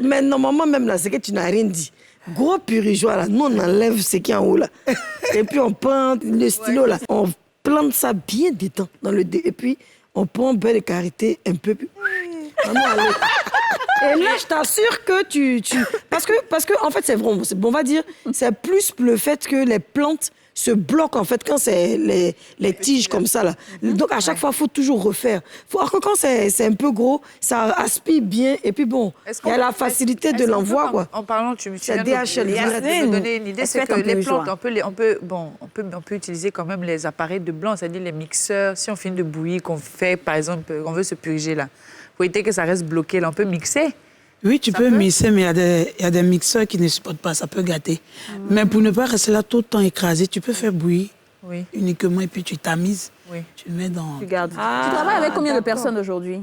mais normalement, même là, c'est que tu n'as rien dit. Gros purigeois, là, nous, on enlève ce qui est en haut, là. Et puis, on prend le stylo, là. On plante ça bien dedans, dans le dé. Et puis, on prend belle carité un peu plus. Et là, je t'assure que tu... Parce que, en fait, c'est vrai, on va dire, c'est plus le fait que les plantes se bloquent, en fait, quand c'est les tiges comme ça, là. Donc, à chaque fois, il faut toujours refaire. Alors que quand c'est un peu gros, ça aspire bien. Et puis, bon, il y a la facilité de l'envoi, quoi. En parlant, tu me C'est DHL. me donner une idée, c'est que les plantes, on peut utiliser quand même les appareils de blanc, c'est-à-dire les mixeurs. Si on finit de bouillir, qu'on fait, par exemple, on veut se purger, là, pour éviter que ça reste bloqué, là, on peut mixer. Oui, tu peux mixer, mais il y a des mixeurs qui ne supportent pas, ça peut gâter. Mais pour ne pas rester là tout le temps écrasé, tu peux faire bouillir uniquement et puis tu tamises. Oui. Tu mets dans... Tu gardes. Tu travailles avec combien de personnes aujourd'hui?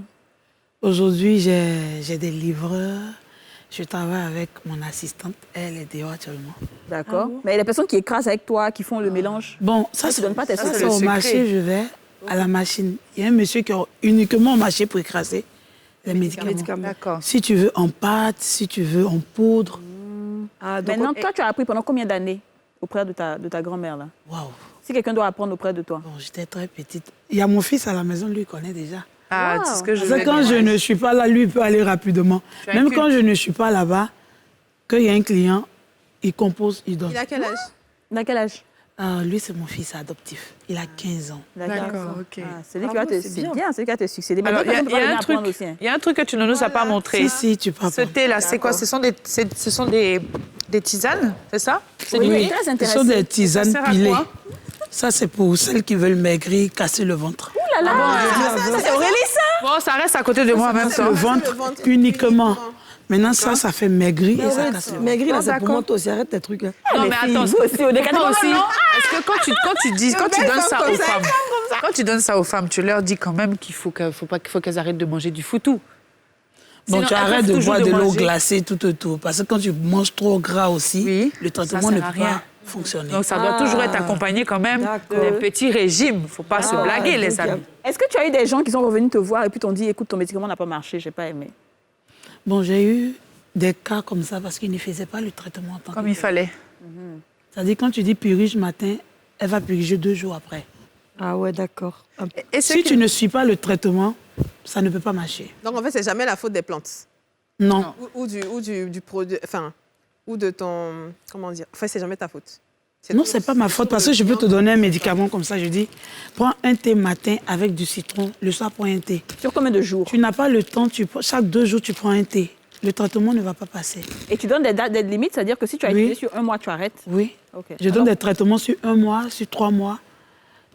Aujourd'hui, j'ai des livreurs. Je travaille avec mon assistante. Elle est dehors actuellement. D'accord. Mais il y a des personnes qui écrasent avec toi, qui font le mélange. Bon, ça, tu donnes pas tes c'est au marché, je vais à la machine. Il y a un monsieur qui a uniquement au marché pour écraser les médicaments. D'accord. Si tu veux en pâte, si tu veux en poudre. Maintenant, toi, tu as appris pendant combien d'années auprès de ta grand-mère, là? Waouh. Si quelqu'un doit apprendre auprès de toi. Bon, j'étais très petite. Il y a mon fils à la maison, lui, il connaît déjà. Ah, c'est ce que je veux. Quand je ne suis pas là, lui, il peut aller rapidement. Même quand je ne suis pas là-bas, qu'il y a un client, il compose, il donne. Il a quel âge? Il a quel âge? Lui, c'est mon fils adoptif. Il a 15 ans. D'accord, ok. C'est lui qui va te succéder. Il y a un truc que tu ne nous as pas montré. Si, tu peux. Ce thé-là, c'est quoi? Ce sont des tisanes, c'est ça? Oui, ce sont des tisanes pilées. Ça, c'est pour celles qui veulent maigrir, casser le ventre. Ouh là là! C'est Aurélie, ça? Bon, ça reste à côté de moi en même temps. Le ventre uniquement. Maintenant, ça fait maigrir et ça casse le ventre. Maigrir, là, c'est pour moi, toi aussi. Arrête tes trucs, là. Non, mais attends, aussi, est-ce que quand tu donnes ça aux femmes, quand tu donnes ça aux femmes, tu leur dis quand même qu'il faut qu'elles arrêtent de manger du foutou. Bon, tu arrêtes de boire de l'eau glacée tout autour. Parce que quand tu manges trop gras aussi, le traitement ne peut pas fonctionner. Donc, ça doit toujours être accompagné quand même d'un petit régime. Il ne faut pas se blaguer, les amis. Est-ce que tu as eu des gens qui sont revenus te voir et puis t'ont dit, écoute, ton médicament n'a pas marché, je n'ai pas aimé? Bon, j'ai eu des cas comme ça parce qu'ils ne faisaient pas le traitement en tant comme il fallait. C'est-à-dire, quand tu dis purige matin, elle va puriger 2 jours après. Ah ouais, d'accord. Et si tu ne suis pas le traitement, ça ne peut pas marcher. Donc, en fait, c'est jamais la faute des plantes? Non. Ou du produit, enfin, ou de ton... Comment dire? Enfin, c'est jamais ta faute. Non, c'est pas ma faute parce que je peux te donner un médicament comme ça. Je dis, prends un thé matin avec du citron, le soir, prends un thé. Sur combien de jours? Tu n'as pas le temps, chaque 2 jours, tu prends un thé. Le traitement ne va pas passer. Et tu donnes des dates, des limites, c'est-à-dire que si tu as utilisé sur 1 mois, tu arrêtes? Oui. Okay. Je donne des traitements sur 1 mois, sur 3 mois,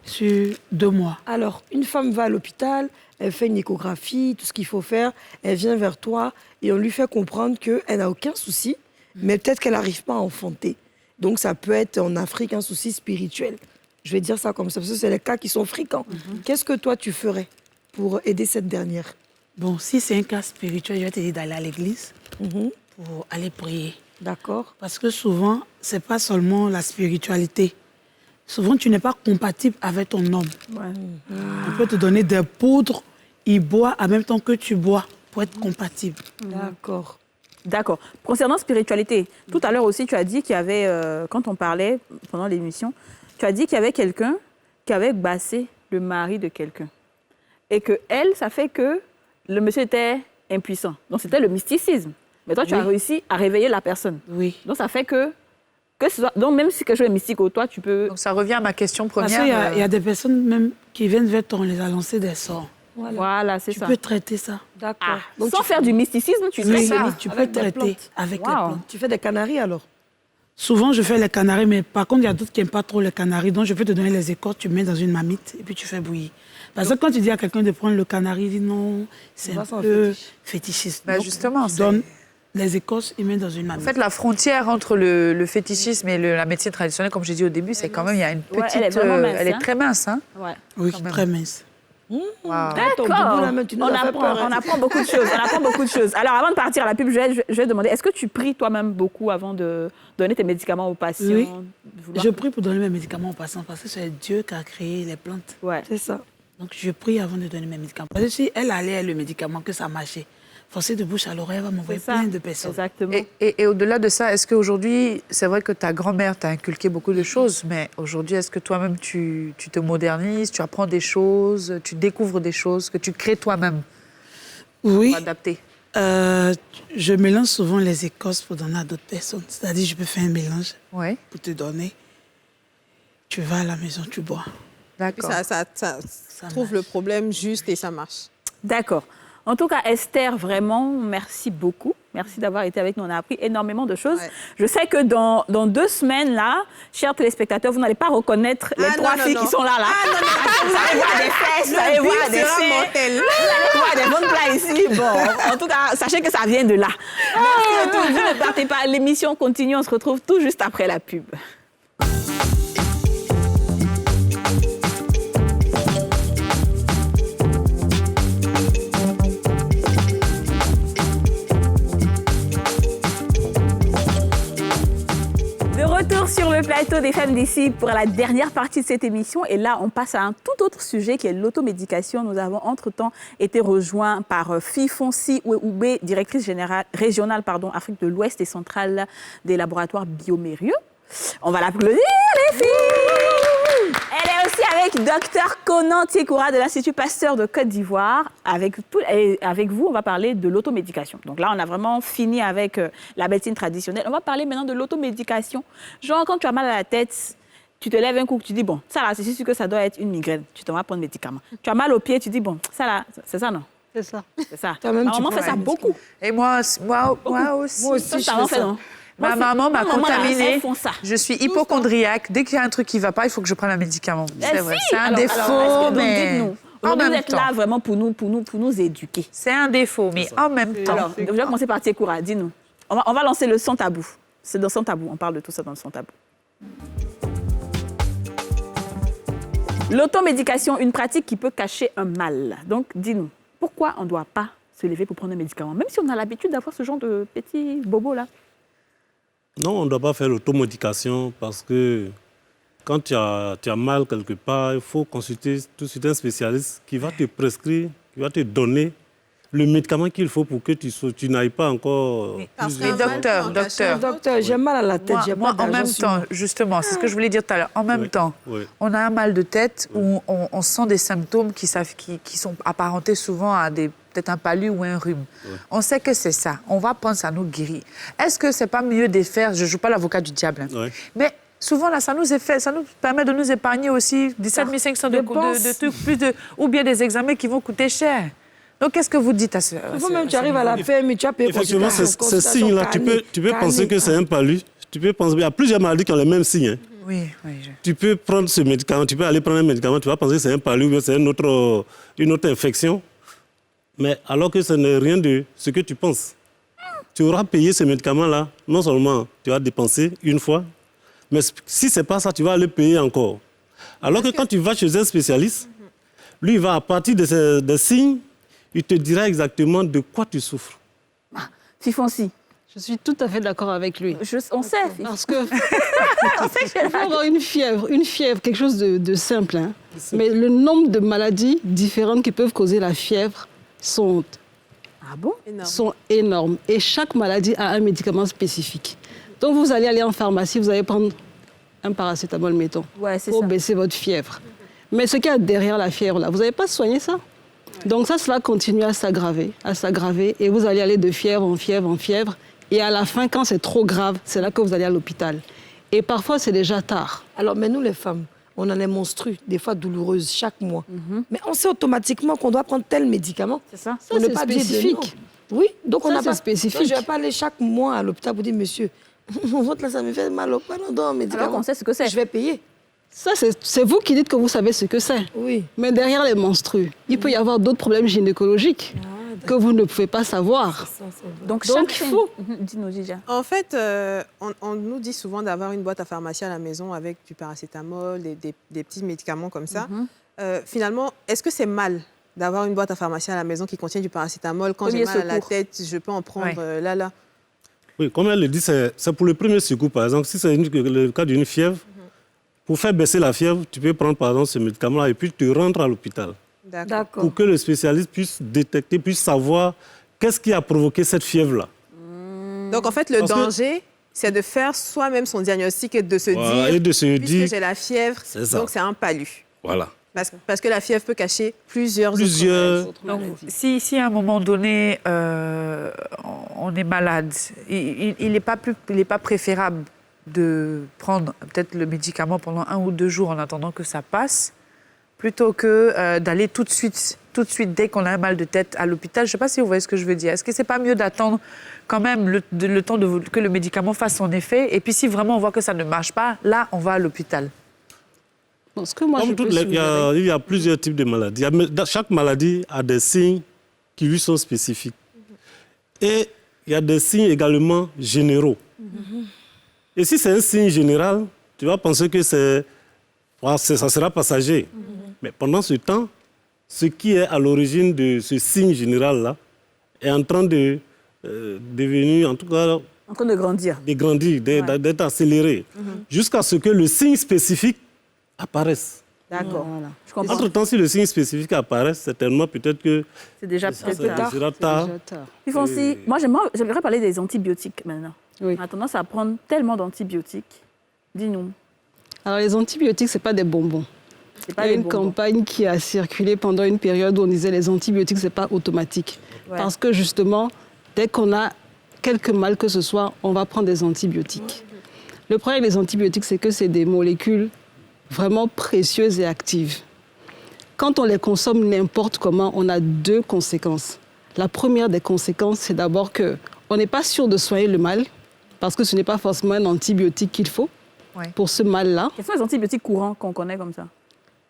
sur 2 mois. Alors, une femme va à l'hôpital, elle fait une échographie, tout ce qu'il faut faire, elle vient vers toi et on lui fait comprendre qu'elle n'a aucun souci, mais peut-être qu'elle n'arrive pas à enfanter. Donc, ça peut être en Afrique un souci spirituel. Je vais dire ça comme ça, parce que c'est les cas qui sont fréquents. Qu'est-ce que toi, tu ferais pour aider cette dernière? Bon, si c'est un cas spirituel, je vais te dire d'aller à l'église pour aller prier. D'accord. Parce que souvent, ce n'est pas seulement la spiritualité. Souvent, tu n'es pas compatible avec ton homme. On peut te donner des poudres, il boit en même temps que tu bois pour être compatible. D'accord. D'accord. Concernant spiritualité, tout à l'heure aussi, tu as dit qu'il y avait, quand on parlait pendant l'émission, tu as dit qu'il y avait quelqu'un qui avait bassé le mari de quelqu'un. Et que elle, ça fait que le monsieur était impuissant. Donc, c'était le mysticisme. Mais toi, tu as réussi à réveiller la personne. Oui. Donc, ça fait que ce soit... Donc, même si quelque chose est mystique au toi, tu peux... Donc, ça revient à ma question première. Parce qu'il y a des personnes même qui viennent vers toi, on les a lancés des sorts. Voilà, c'est ça. Tu peux traiter ça. D'accord. Donc, sans faire du mysticisme, tu traites ça. Tu peux traiter avec les plantes. Tu fais des canaries, alors? Souvent, je fais les canaris, mais par contre, il y a d'autres qui n'aiment pas trop les canaris. Donc, je peux te donner les écorces, tu mets dans une marmite et puis tu fais bouillir. Parce que quand tu dis à quelqu'un de prendre le canari, il dit non, c'est un peu fétichiste. Ben justement, tu donnes les écorces, il met dans une marmite. En fait, la frontière entre le fétichisme et la médecine traditionnelle, comme j'ai dit au début, c'est quand même, il y a une petite... elle est vraiment mince, elle est très mince, hein? Ouais. Oui, très mince. D'accord. On apprend beaucoup de choses. On apprend beaucoup de choses. Alors, avant de partir à la pub, je vais demander, est-ce que tu pries toi-même beaucoup avant de donner tes médicaments aux patients? Oui. Je prie pour donner mes médicaments aux patients parce que c'est Dieu qui a créé les plantes. Ouais. C'est ça. Donc, je prie avant de donner mes médicaments. Parce que si elle allait le médicament, que ça marchait, forcé de bouche à l'oreille, elle va m'envoyer plein de personnes. Exactement. Et au-delà de ça, est-ce qu'aujourd'hui, c'est vrai que ta grand-mère t'a inculqué beaucoup de choses, mais aujourd'hui, est-ce que toi-même, tu te modernises, tu apprends des choses, tu découvres des choses que tu crées toi-même? Oui. Pour adapter. Je mélange souvent les écorces pour donner à d'autres personnes. C'est-à-dire, je peux faire un mélange pour te donner. Tu vas à la maison, tu bois. D'accord. Ça trouve le problème juste et ça marche. D'accord. En tout cas, Esther, vraiment, merci beaucoup. Merci d'avoir été avec nous. On a appris énormément de choses. Ouais. Je sais que dans 2 semaines, là, chers téléspectateurs, vous n'allez pas reconnaître les 3 filles qui sont là. Vous allez voir des fesses, vous allez voir des seins, vous allez voir des bons plats ici. Bon, en tout cas, sachez que ça vient de là. Merci à tous. Vous ne partez pas. L'émission continue. On se retrouve tout juste après la pub. Retour sur le plateau des Femmes d'ici pour la dernière partie de cette émission. Et là, on passe à un tout autre sujet qui est l'automédication. Nous avons entre-temps été rejoints par Fifonsi Ouéoubé, directrice régionale Afrique de l'Ouest et centrale des laboratoires Biomérieux. On va l'applaudir, les filles! Elle est aussi avec Dr Konan Tiekoura de l'Institut Pasteur de Côte d'Ivoire. Avec vous, on va parler de l'automédication. Donc là, on a vraiment fini avec la médecine traditionnelle. On va parler maintenant de l'automédication. Genre, quand tu as mal à la tête, tu te lèves un coup, tu dis, bon, ça là, c'est sûr que ça doit être une migraine. Tu t'en vas prendre des médicaments. Tu as mal au pied, tu dis, bon, ça là, c'est ça, non? C'est ça. C'est ça. Toi-même, ma maman fait ça beaucoup. Et moi aussi. Moi aussi, je fais ça. Ma maman m'a contaminée. Ça. Je suis hypocondriaque. Dès qu'il y a un truc qui ne va pas, il faut que je prenne un médicament. C'est vrai. C'est un défaut. Alors, dites-nous. Vous êtes là vraiment pour nous éduquer. C'est un défaut, mais en même temps. Alors, je vais commencer par Tiekoura. Dis-nous. On va lancer le Sans Tabou. C'est dans Sans Tabou. On parle de tout ça dans le Sans Tabou. L'automédication, une pratique qui peut cacher un mal. Donc, dis-nous, pourquoi on ne doit pas se lever pour prendre un médicament, même si on a l'habitude d'avoir ce genre de petits bobos là? Non, on ne doit pas faire l'automédication parce que quand tu as mal quelque part, il faut consulter tout de suite un spécialiste qui va te prescrire, qui va te donner le médicament qu'il faut pour que tu n'ailles pas encore... Docteur, j'ai mal à la tête, j'ai pas d'argent. En même temps, justement, c'est ce que je voulais dire tout à l'heure. En même temps, on a un mal de tête où on sent des symptômes qui sont apparentés souvent à peut-être un palu ou un rhume. On sait que c'est ça. On va prendre ça, nous guérit. Est-ce que c'est pas mieux de faire, je ne joue pas l'avocat du diable, mais souvent, là, ça nous permet de nous épargner aussi 17 500 de trucs, ou bien des examens qui vont coûter cher. Donc, qu'est-ce que vous dites à ce Vous-même, tu arrives à la PMI, tu as payé effectivement, ces signes-là, tu peux penser que c'est un palu. Tu peux penser, il y a plusieurs maladies qui ont les mêmes signes. Hein. Oui. Tu peux prendre ce médicament, tu peux aller prendre un médicament, tu vas penser que c'est un palu ou c'est une autre infection. Mais alors que ce n'est rien de ce que tu penses. Tu auras payé ce médicament-là, non seulement tu vas dépenser une fois, mais si ce n'est pas ça, tu vas aller payer encore. Alors que quand tu vas chez un spécialiste, lui, il va, à partir des signes, il te dira exactement de quoi tu souffres. Fifonsi. Je suis tout à fait d'accord avec lui. On sait. Parce que il faut avoir une fièvre, quelque chose de simple. Hein. Mais le nombre de maladies différentes qui peuvent causer la fièvre sont énormes. Et chaque maladie a un médicament spécifique. Donc vous allez aller en pharmacie, vous allez prendre un paracétamol, mettons, pour baisser votre fièvre. Mais ce qu'il y a derrière la fièvre, là, vous n'avez pas soigné ça? Donc ça va continuer à s'aggraver, et vous allez aller de fièvre en fièvre. Et à la fin, quand c'est trop grave, c'est là que vous allez à l'hôpital. Et parfois, c'est déjà tard. Alors, mais nous, les femmes, on en est monstrueuses, des fois douloureuses, chaque mois. Mais on sait automatiquement qu'on doit prendre tel médicament. C'est ça. Ça, c'est spécifique. Oui, donc on n'a pas... spécifique. Donc, je ne vais pas aller chaque mois à l'hôpital pour dire, monsieur, mon ventre, là, ça me fait mal au pas, médicament. Alors qu'on sait ce que c'est. Je vais payer. Ça, c'est vous qui dites que vous savez ce que c'est. Oui. Mais derrière les menstrues, il peut y avoir d'autres problèmes gynécologiques que vous ne pouvez pas savoir. Donc il faut... Dis-nous, Gigi. En fait, on nous dit souvent d'avoir une boîte à pharmacie à la maison avec du paracétamol, des petits médicaments comme ça. Finalement, est-ce que c'est mal d'avoir une boîte à pharmacie à la maison qui contient du paracétamol? Quand j'ai mal à la tête, je peux en prendre là. Oui, comme elle le dit, c'est pour le premier secours, par exemple. Si c'est le cas d'une fièvre, pour faire baisser la fièvre, tu peux prendre, par exemple, ce médicament-là et puis tu rentres à l'hôpital. D'accord. Pour que le spécialiste puisse détecter, puisse savoir qu'est-ce qui a provoqué cette fièvre-là. Donc, en fait, le danger, c'est de faire soi-même son diagnostic et de se dire, puisque j'ai la fièvre, donc c'est un palu. Voilà. Parce que la fièvre peut cacher plusieurs autres maladies. Donc, si à un moment donné, on est malade, il n'est pas préférable de prendre peut-être le médicament pendant 1 ou 2 jours en attendant que ça passe, plutôt que d'aller tout de suite, dès qu'on a un mal de tête à l'hôpital. Je ne sais pas si vous voyez ce que je veux dire. Est-ce que ce n'est pas mieux d'attendre quand même le temps que le médicament fasse son effet? Et puis si vraiment on voit que ça ne marche pas, là, on va à l'hôpital. Il y a plusieurs types de maladies. Chaque maladie a des signes qui lui sont spécifiques. Et il y a des signes également généraux. Et si c'est un signe général, tu vas penser que ça sera passager. Mais pendant ce temps, ce qui est à l'origine de ce signe général-là est en train de devenir, en tout cas... En train de grandir. D'être accéléré. Jusqu'à ce que le signe spécifique apparaissent. D'accord. Voilà. Je comprends. Entre-temps, si le signe spécifique apparaît, certainement, peut-être que... C'est déjà peut-être tard. Ils font aussi... Moi, j'aimerais parler des antibiotiques maintenant. Oui. On a tendance à prendre tellement d'antibiotiques. Dis-nous. Alors, les antibiotiques, ce n'est pas des bonbons. Il y a une campagne qui a circulé pendant une période où on disait les antibiotiques, ce n'est pas automatique. Ouais. Parce que, justement, dès qu'on a quelque mal que ce soit, on va prendre des antibiotiques. Le problème des antibiotiques, c'est que c'est des molécules vraiment précieuses et actives. Quand on les consomme n'importe comment, on a 2 conséquences. La première des conséquences, c'est d'abord qu'on n'est pas sûr de soigner le mal, parce que ce n'est pas forcément un antibiotique qu'il faut pour ce mal-là. Quels sont les antibiotiques courants qu'on connaît comme ça?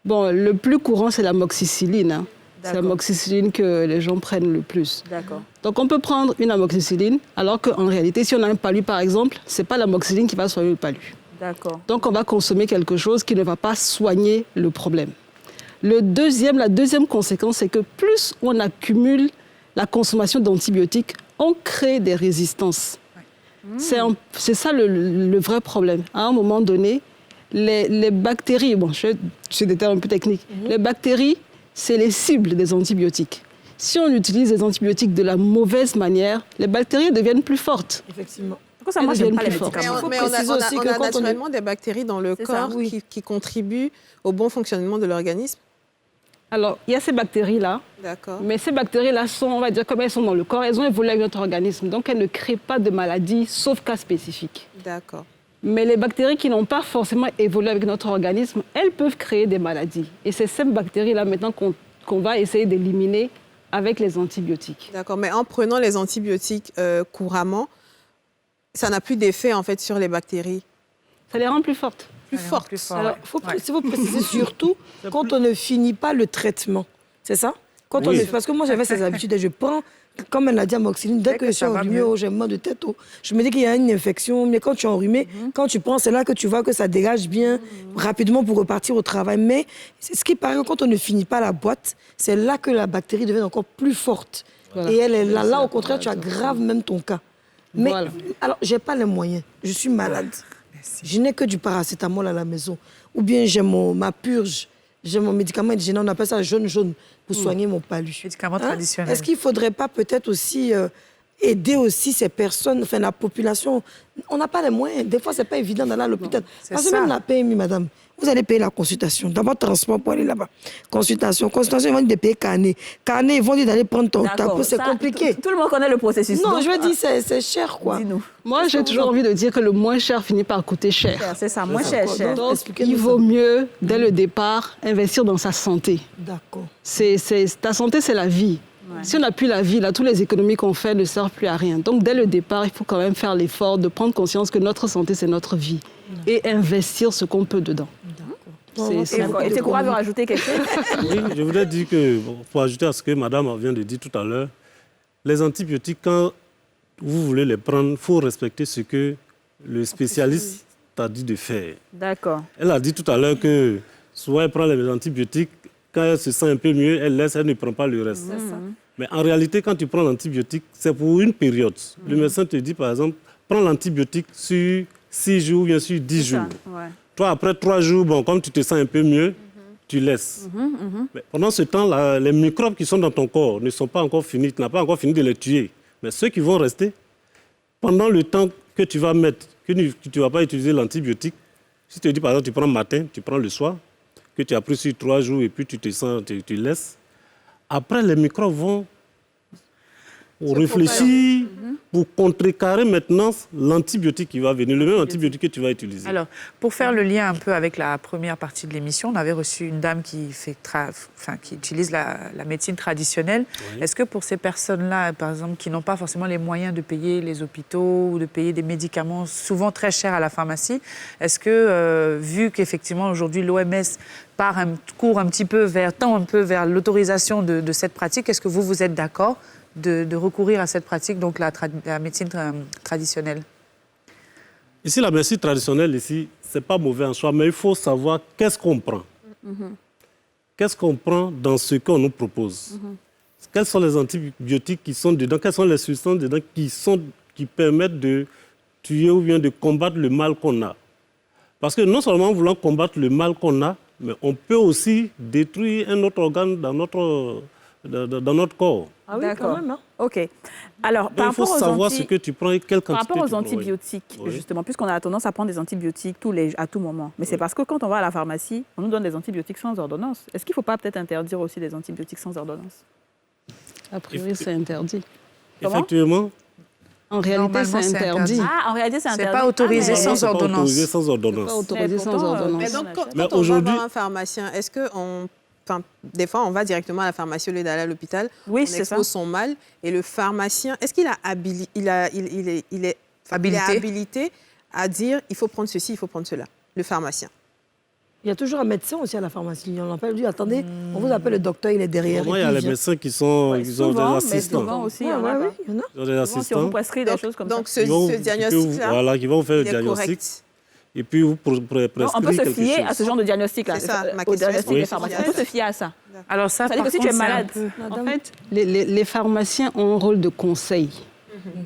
Bon, le plus courant, c'est l'amoxicilline. C'est l'amoxicilline que les gens prennent le plus. D'accord. Donc, on peut prendre une amoxicilline, alors qu'en réalité, si on a un palu, par exemple, ce n'est pas l'amoxicilline qui va soigner le palu. D'accord. Donc, on va consommer quelque chose qui ne va pas soigner le problème. La deuxième conséquence, c'est que plus on accumule la consommation d'antibiotiques, on crée des résistances. C'est ça le vrai problème. À un moment donné, les bactéries, bon, je suis des termes un peu techniques, les bactéries, c'est les cibles des antibiotiques. Si on utilise les antibiotiques de la mauvaise manière, les bactéries deviennent plus fortes. Effectivement. Ça, moi, j'aime pas les médicaments. Mais on a naturellement des bactéries dans le corps qui contribuent au bon fonctionnement de l'organisme. Alors, il y a ces bactéries-là. D'accord. Mais ces bactéries-là sont, on va dire, comme elles sont dans le corps, elles ont évolué avec notre organisme. Donc, elles ne créent pas de maladies, sauf cas spécifiques. D'accord. Mais les bactéries qui n'ont pas forcément évolué avec notre organisme, elles peuvent créer des maladies. Et c'est ces bactéries-là maintenant qu'on va essayer d'éliminer avec les antibiotiques. D'accord. Mais en prenant les antibiotiques couramment, ça n'a plus d'effet en fait sur les bactéries. Ça les rend plus fortes. Plus fortes. Alors, il faut préciser surtout quand on ne finit pas le traitement. C'est ça? Parce que moi, j'avais ces habitudes et je prends, comme elle l'a dit, amoxicilline, dès que je suis enrhumée, j'ai mal de tête, je me dis qu'il y a une infection. Mais quand tu es enrhumée, quand tu prends, c'est là que tu vois que ça dégage bien rapidement pour repartir au travail. Mais ce qui paraît que quand on ne finit pas la boîte, c'est là que la bactérie devient encore plus forte. Voilà. Et elle est là. Là, au contraire, tu aggraves même ton cas. Mais alors, je n'ai pas les moyens. Je suis malade. Je n'ai que du paracétamol à la maison. Ou bien j'ai ma purge, j'ai mon médicament indigène, on appelle ça jaune pour soigner mon palu. Médicament traditionnel. Est-ce qu'il ne faudrait pas peut-être aussi aider aussi ces personnes, enfin la population? On n'a pas les moyens. Des fois, ce n'est pas évident d'aller à l'hôpital. Parce que même la PMI, madame, vous allez payer la consultation. D'abord, transport pour aller là-bas. Consultation, ils vont dire de payer carnet. Carnet, ils vont dire d'aller prendre ton tapeau. C'est compliqué. Tout le monde connaît le processus. Non, je veux dire, c'est cher, quoi. Dis-nous. Moi, j'ai toujours envie de dire que le moins cher finit par coûter cher. C'est ça, moins cher. Donc, il vaut mieux, dès le départ, investir dans sa santé. D'accord. Ta santé, c'est la vie. Ouais. Si on n'a plus la vie, là, toutes les économies qu'on fait ne servent plus à rien. Donc, dès le départ, il faut quand même faire l'effort de prendre conscience que notre santé, c'est notre vie. Et investir ce qu'on peut dedans. Et tu crois de rajouter quelque chose? Oui, je voudrais dire que, pour ajouter à ce que madame vient de dire tout à l'heure, les antibiotiques, quand vous voulez les prendre, il faut respecter ce que le spécialiste t'a dit de faire. D'accord. Elle a dit tout à l'heure que soit elle prend les antibiotiques quand elle se sent un peu mieux, elle laisse, elle ne prend pas le reste. Mais en réalité, quand tu prends l'antibiotique, c'est pour une période. Le médecin te dit, par exemple, prends l'antibiotique sur 6 jours ou bien sur 10 jours. Toi, après 3 jours, bon, comme tu te sens un peu mieux, tu laisses. Mais pendant ce temps, les microbes qui sont dans ton corps ne sont pas encore finis, tu n'as pas encore fini de les tuer. Mais ceux qui vont rester, pendant le temps que tu vas mettre, que tu ne vas pas utiliser l'antibiotique, si tu te dis, par exemple, tu prends le matin, tu prends le soir, que tu as pris sur 3 jours et puis tu te sens, tu laisses, après, les microbes vont réfléchir pour contrecarrer maintenant l'antibiotique qui va venir, le même antibiotique que tu vas utiliser. Alors, pour faire le lien un peu avec la première partie de l'émission, on avait reçu une dame qui utilise la médecine traditionnelle. Oui. Est-ce que pour ces personnes-là, par exemple, qui n'ont pas forcément les moyens de payer les hôpitaux ou de payer des médicaments souvent très chers à la pharmacie, est-ce que, vu qu'effectivement aujourd'hui l'OMS court un petit peu tend un peu vers l'autorisation de cette pratique, est-ce que vous êtes d'accord de recourir à cette pratique, donc la médecine traditionnelle? Ici, la médecine traditionnelle, ici, ce n'est pas mauvais en soi, mais il faut savoir qu'est-ce qu'on prend. Qu'est-ce qu'on prend dans ce qu'on nous propose. Quels sont les antibiotiques qui sont dedans, quelles sont les substances dedans qui permettent de tuer ou bien de combattre le mal qu'on a. Parce que non seulement en voulant combattre le mal qu'on a, mais on peut aussi détruire un autre organe dans notre corps. Ah oui, quand même. Hein. OK. Alors, il faut savoir ce que tu prends et quelle quantité. Par rapport aux antibiotiques, justement, puisqu'on a tendance à prendre des antibiotiques à tout moment. Mais c'est parce que quand on va à la pharmacie, on nous donne des antibiotiques sans ordonnance. Est-ce qu'il ne faut pas peut-être interdire aussi des antibiotiques sans ordonnance? A priori, c'est interdit. Effectivement. En réalité, c'est interdit. Ah, en réalité, c'est interdit. C'est pas autorisé sans ordonnance. Autorisé sans ordonnance. C'est pas autorisé sans ordonnance. Mais donc, quand on va voir un pharmacien, est-ce qu'on... Enfin, des fois, on va directement à la pharmacie au lieu d'aller à l'hôpital. Oui, on expose son mal. Et le pharmacien, est-ce qu'il est habilité à dire il faut prendre ceci, il faut prendre cela, le pharmacien? Il y a toujours un médecin aussi à la pharmacie. On l'appelle, lui, attendez, on vous appelle le docteur, il est derrière. Moi, il y a les médecins qui ont des assistants. Souvent aussi, il y en a. Ils ont des assistants. Si on vous prescrit des choses comme ça. Donc, ce diagnostic-là, voilà, qui vont vous faire le diagnostic. Et puis, vous prescrivez on peut se fier à ce genre de diagnostic-là. C'est ça, ma au question. diagnostic des pharmaciens. On peut se fier à ça. Alors ça, veut dire que si tu es malade... En fait, les pharmaciens ont un rôle de conseil.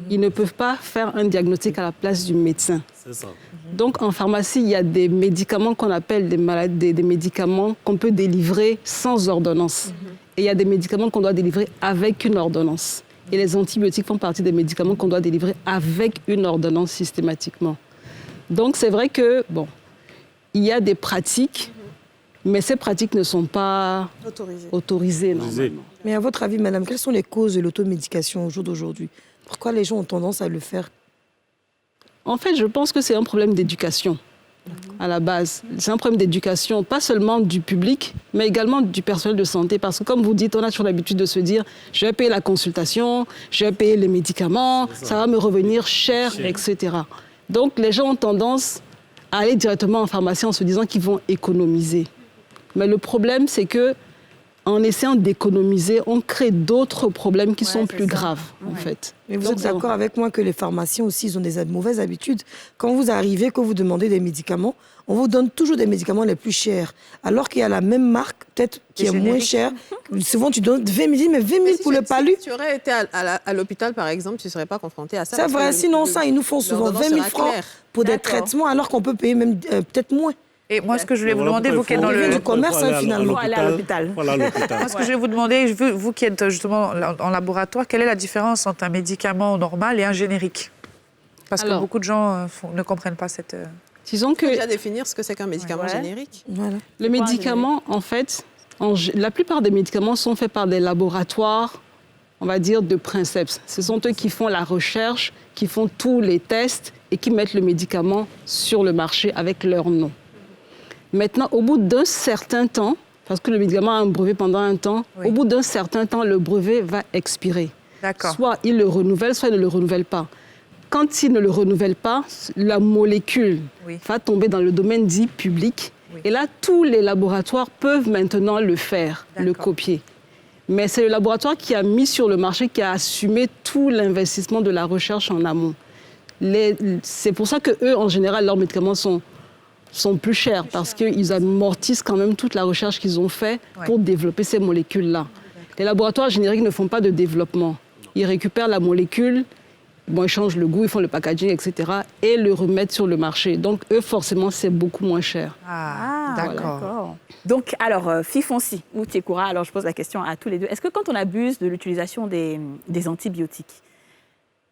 Ils ne peuvent pas faire un diagnostic à la place du médecin. C'est ça. Donc, en pharmacie, il y a des médicaments qu'on appelle des médicaments qu'on peut délivrer sans ordonnance. Et il y a des médicaments qu'on doit délivrer avec une ordonnance. Et les antibiotiques font partie des médicaments qu'on doit délivrer avec une ordonnance systématiquement. Donc, c'est vrai que, bon, il y a des pratiques, mais ces pratiques ne sont pas autorisées normalement. Mais à votre avis, madame, quelles sont les causes de l'automédication au jour d'aujourd'hui? Pourquoi les gens ont tendance à le faire? En fait, je pense que c'est un problème d'éducation, à la base. C'est un problème d'éducation, pas seulement du public, mais également du personnel de santé. Parce que, comme vous dites, on a toujours l'habitude de se dire « je vais payer la consultation, je vais payer les médicaments, ça va me revenir cher, etc. » Donc, les gens ont tendance à aller directement en pharmacie en se disant qu'ils vont économiser. Mais le problème, c'est que en essayant d'économiser, on crée d'autres problèmes qui sont plus graves, en fait. Mais vous êtes d'accord avec moi que les pharmaciens aussi, ils ont des mauvaises habitudes. Quand vous arrivez, que vous demandez des médicaments, on vous donne toujours des médicaments les plus chers. Alors qu'il y a la même marque, peut-être, qui est moins chère. Souvent, tu donnes 20 000, mais 20 000 pour le palu. Si tu aurais été à l'hôpital, par exemple, tu ne serais pas confronté à ça. C'est vrai, sinon ça, ils nous font souvent 20 000 francs pour des traitements, alors qu'on peut payer même peut-être moins. Et moi, ce que je voulais vous demander, vous qui êtes dans le commerce, finalement, aller à l'hôpital. Moi, ce que je voulais vous demander, vous qui êtes justement en laboratoire, quelle est la différence entre un médicament normal et un générique? Parce que beaucoup de gens ne comprennent pas cette... Disons que... déjà définir ce que c'est qu'un médicament générique. Voilà. Le médicament, en fait, la plupart des médicaments sont faits par des laboratoires, on va dire, de princeps. Ce sont eux qui font la recherche, qui font tous les tests et qui mettent le médicament sur le marché avec leur nom. Maintenant, au bout d'un certain temps, parce que le médicament a un brevet pendant un temps, au bout d'un certain temps, le brevet va expirer. Soit il le renouvelle, soit il ne le renouvelle pas. Quand il ne le renouvelle pas, la molécule va tomber dans le domaine dit public. Et là, tous les laboratoires peuvent maintenant le faire, le copier. Mais c'est le laboratoire qui a mis sur le marché, qui a assumé tout l'investissement de la recherche en amont. C'est pour ça qu'eux, en général, leurs médicaments sont sont plus chers parce qu'ils amortissent quand même toute la recherche qu'ils ont faite pour développer ces molécules-là. Les laboratoires génériques ne font pas de développement. Ils récupèrent la molécule, ils changent le goût, ils font le packaging, etc. et le remettent sur le marché. Donc, eux, forcément, c'est beaucoup moins cher. Ah, d'accord. Donc, alors, Fifonsi ou Tiekoura, alors je pose la question à tous les deux. Est-ce que quand on abuse de l'utilisation des antibiotiques,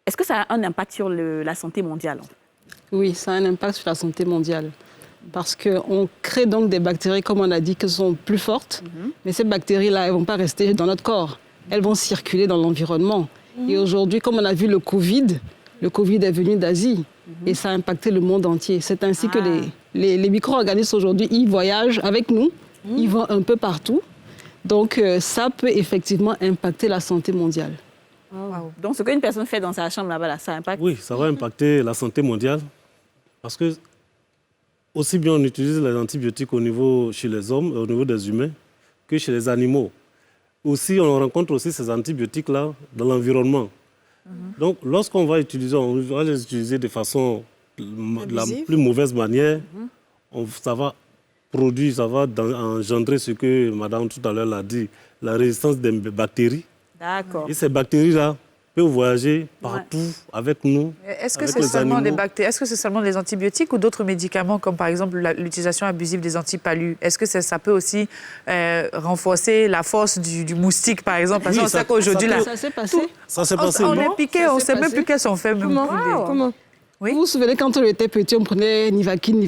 est-ce que ça a un impact sur la santé mondiale? Oui, ça a un impact sur la santé mondiale. Parce qu'on crée donc des bactéries, comme on a dit, qui sont plus fortes. Mais ces bactéries-là, elles ne vont pas rester dans notre corps. Elles vont circuler dans l'environnement. Et aujourd'hui, comme on a vu le Covid est venu d'Asie. Et ça a impacté le monde entier. C'est ainsi que les micro-organismes aujourd'hui, ils voyagent avec nous. Ils vont un peu partout. Donc, ça peut effectivement impacter la santé mondiale. Wow. Donc, ce qu'une personne fait dans sa chambre là-bas, ça impacte? Oui, ça va impacter la santé mondiale. Parce que aussi bien on utilise les antibiotiques chez les hommes, au niveau des humains, que chez les animaux. Aussi, on rencontre aussi ces antibiotiques-là dans l'environnement. Donc, lorsqu'on va utiliser, on va les utiliser de façon de la plus mauvaise manière, ça va produire, ça va engendrer ce que Madame tout à l'heure l'a dit, la résistance des bactéries. D'accord. Et ces bactéries-là peuvent voyager partout avec nous. Est-ce que c'est seulement des bactéries? Est-ce que c'est seulement des antibiotiques ou d'autres médicaments, comme par exemple l'utilisation abusive des antipalus? Est-ce que ça peut aussi renforcer la force du moustique, par exemple? Parce qu'on sait qu'aujourd'hui, ça s'est passé. Ça s'est passé. On est piqué, on ne sait même plus qu'elles sont faites. Comment? Oui. Vous vous souvenez, quand on était petit, on prenait Nivaquine.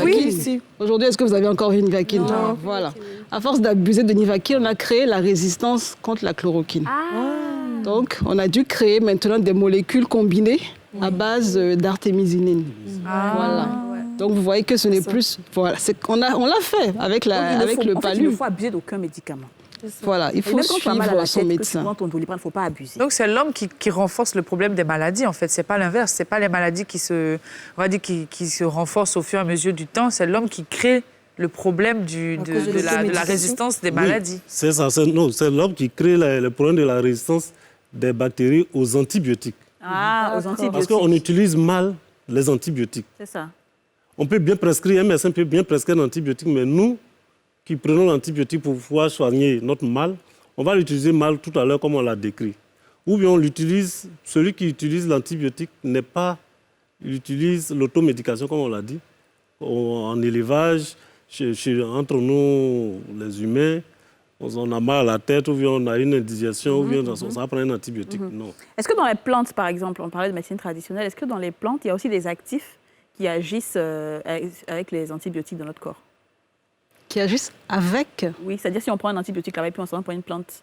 Oui. Aujourd'hui, est-ce que vous avez encore eu Nivaquine? Non. Voilà. À force d'abuser de Nivaquine, on a créé la résistance contre la chloroquine. Donc, on a dû créer maintenant des molécules combinées à base d'artémisinine. Voilà. Donc, vous voyez que ce n'est plus... Voilà. On l'a fait avec le palu. Il ne faut abuser d'aucun médicament. Voilà, il faut suivre son médecin. Quand on doit il ne faut pas abuser. Donc c'est l'homme qui renforce le problème des maladies, en fait. C'est pas l'inverse. C'est pas les maladies qui se renforcent au fur et à mesure du temps. C'est l'homme qui crée le problème de la résistance des maladies. C'est ça. C'est l'homme qui crée le problème de la résistance des bactéries aux antibiotiques. Aux antibiotiques. Parce qu'on utilise mal les antibiotiques. C'est ça. On peut bien prescrire, un médecin peut bien prescrire un antibiotique, mais nous, qui prenons l'antibiotique pour pouvoir soigner notre mal, on va l'utiliser mal tout à l'heure comme on l'a décrit. Ou bien celui qui utilise l'antibiotique il utilise l'automédication comme on l'a dit, en élevage, entre nous les humains, on a mal à la tête, ou bien on a une indigestion, ou bien on va prendre un antibiotique. Non. Est-ce que dans les plantes, par exemple, on parlait de médecine traditionnelle, est-ce que dans les plantes, il y a aussi des actifs qui agissent avec les antibiotiques dans notre corps? Qui agissent avec? Oui, c'est-à-dire si on prend un antibiotique là-bas et puis on s'en prend une plante.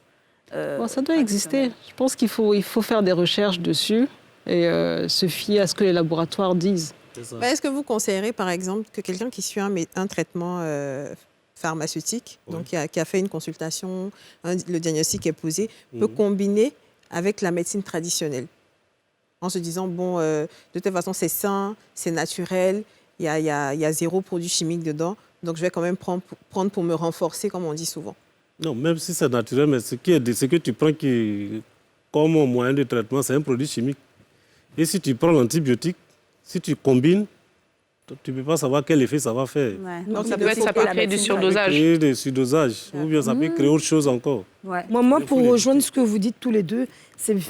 Ça doit exister. Je pense qu'il faut faire des recherches dessus et se fier à ce que les laboratoires disent. Est-ce que vous conseillerez, par exemple, que quelqu'un qui suit un traitement pharmaceutique, donc qui a fait une consultation, le diagnostic est posé, peut combiner avec la médecine traditionnelle en se disant, de toute façon, c'est sain, c'est naturel, il y a zéro produit chimique dedans. Donc, je vais quand même prendre pour me renforcer, comme on dit souvent. Non, même si c'est naturel, mais ce que tu prends comme moyen de traitement, c'est un produit chimique. Et si tu prends l'antibiotique, si tu combines, tu ne peux pas savoir quel effet ça va faire. Ouais. Donc, ça peut créer du surdosage. Ça peut créer des surdosages, ou bien ça peut créer autre chose encore. Ouais. Moi, pour rejoindre ce que vous dites tous les deux,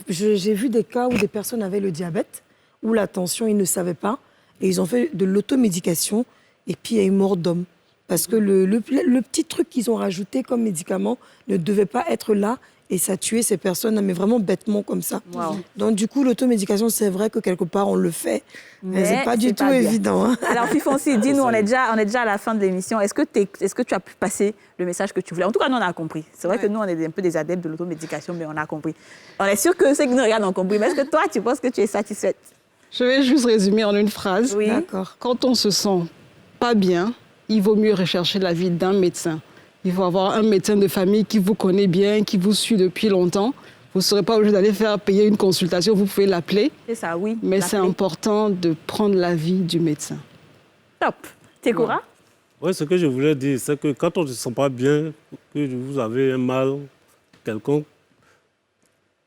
j'ai vu des cas où des personnes avaient le diabète, où la tension, ils ne savaient pas, et ils ont fait de l'automédication, et puis il y a eu mort d'homme. Parce que le petit truc qu'ils ont rajouté comme médicament ne devait pas être là et ça tuait ces personnes, mais vraiment bêtement comme ça. Wow. Donc du coup, l'automédication, c'est vrai que quelque part, on le fait, mais c'est pas du tout évident. Hein. Alors Fifonsi, dis-nous, on est déjà à la fin de l'émission. Est-ce que tu as pu passer le message que tu voulais? En tout cas, nous, on a compris. C'est vrai que nous, on est un peu des adeptes de l'automédication, mais on a compris. On est sûr que ceux qui nous regardent ont compris. Mais est-ce que toi, tu penses que tu es satisfaite? Je vais juste résumer en une phrase. Oui. D'accord. Quand on se sent pas bien, il vaut mieux rechercher l'avis d'un médecin. Il faut avoir un médecin de famille qui vous connaît bien, qui vous suit depuis longtemps. Vous ne serez pas obligé d'aller payer une consultation, vous pouvez l'appeler. C'est ça, oui. Mais c'est important de prendre l'avis du médecin. Top. Tiekoura? Oui, ce que je voulais dire, c'est que quand on ne se sent pas bien, que vous avez un mal quelconque,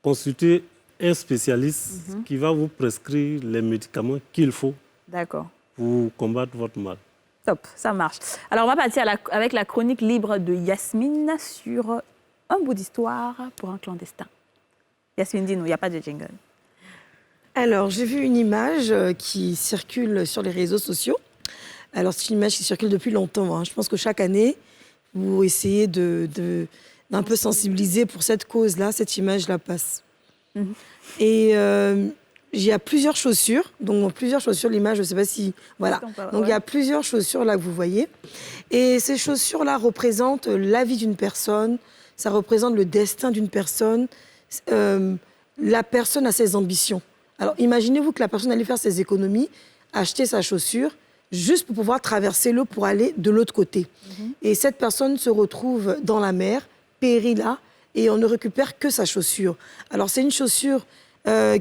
consultez un spécialiste qui va vous prescrire les médicaments qu'il faut pour combattre votre mal. Top, ça marche. Alors, on va partir avec la chronique libre de Yasmine sur un bout d'histoire pour un clandestin. Yasmine, dis-nous, il n'y a pas de jingle. Alors, j'ai vu une image qui circule sur les réseaux sociaux. Alors, c'est une image qui circule depuis longtemps. Hein. Je pense que chaque année, vous essayez d'un peu sensibiliser pour cette cause-là. Cette image-là passe. Et il y a plusieurs chaussures. Donc, plusieurs chaussures, l'image, je ne sais pas si... Voilà. Donc, il y a plusieurs chaussures là que vous voyez. Et ces chaussures-là représentent la vie d'une personne. Ça représente le destin d'une personne. La personne a ses ambitions. Alors, imaginez-vous que la personne allait faire ses économies, acheter sa chaussure, juste pour pouvoir traverser l'eau pour aller de l'autre côté. Et cette personne se retrouve dans la mer, périt là, et on ne récupère que sa chaussure. Alors, c'est une chaussure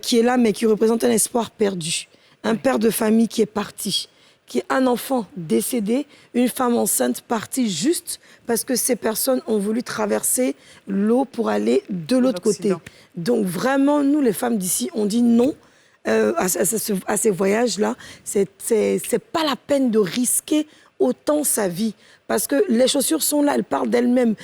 qui est là, mais qui représente un espoir perdu. Un père de famille qui est parti, qui est un enfant décédé, une femme enceinte partie juste parce que ces personnes ont voulu traverser l'eau pour aller de l'autre côté. Donc, vraiment, nous, les femmes d'ici, on dit non à ces voyages-là. C'est pas la peine de risquer autant sa vie. Parce que les chaussures sont là, elles parlent d'elles-mêmes.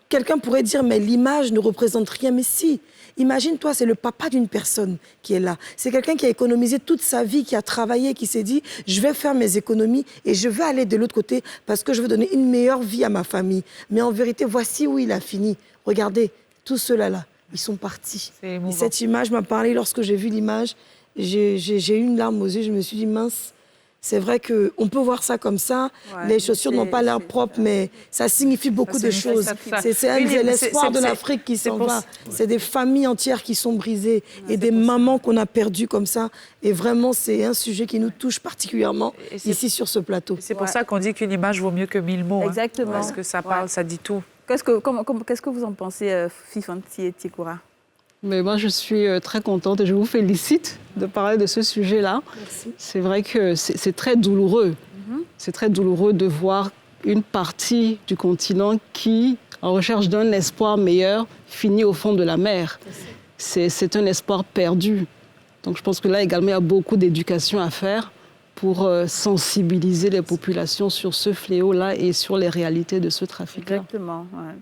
Quelqu'un pourrait dire, mais l'image ne représente rien. Mais si, imagine-toi, c'est le papa d'une personne qui est là. C'est quelqu'un qui a économisé toute sa vie, qui a travaillé, qui s'est dit, je vais faire mes économies et je vais aller de l'autre côté parce que je veux donner une meilleure vie à ma famille. Mais en vérité, voici où il a fini. Regardez, tous ceux-là, ils sont partis. Et cette image m'a parlé. Lorsque j'ai vu l'image, j'ai eu une larme aux yeux. Je me suis dit, mince. C'est vrai qu'on peut voir ça comme ça. Ouais, les chaussures n'ont pas l'air propres, mais ça signifie beaucoup de choses. C'est l'espoir de l'Afrique qui s'en va. C'est des familles entières qui sont brisées et des mamans qu'on a perdues comme ça. Et vraiment, c'est un sujet qui nous touche particulièrement ici sur ce plateau. C'est pour ça qu'on dit qu'une image vaut mieux que 1000 mots. Exactement. Parce que ça parle, ça dit tout. Qu'est-ce que vous en pensez, Fifanti et Tikoura? Mais moi, je suis très contente et je vous félicite de parler de ce sujet-là. C'est vrai que c'est très douloureux. C'est très douloureux de voir une partie du continent qui, en recherche d'un espoir meilleur, finit au fond de la mer. C'est un espoir perdu. Donc je pense que là également, il y a beaucoup d'éducation à faire pour sensibiliser les populations sur ce fléau-là et sur les réalités de ce trafic-là. Exactement, ouais.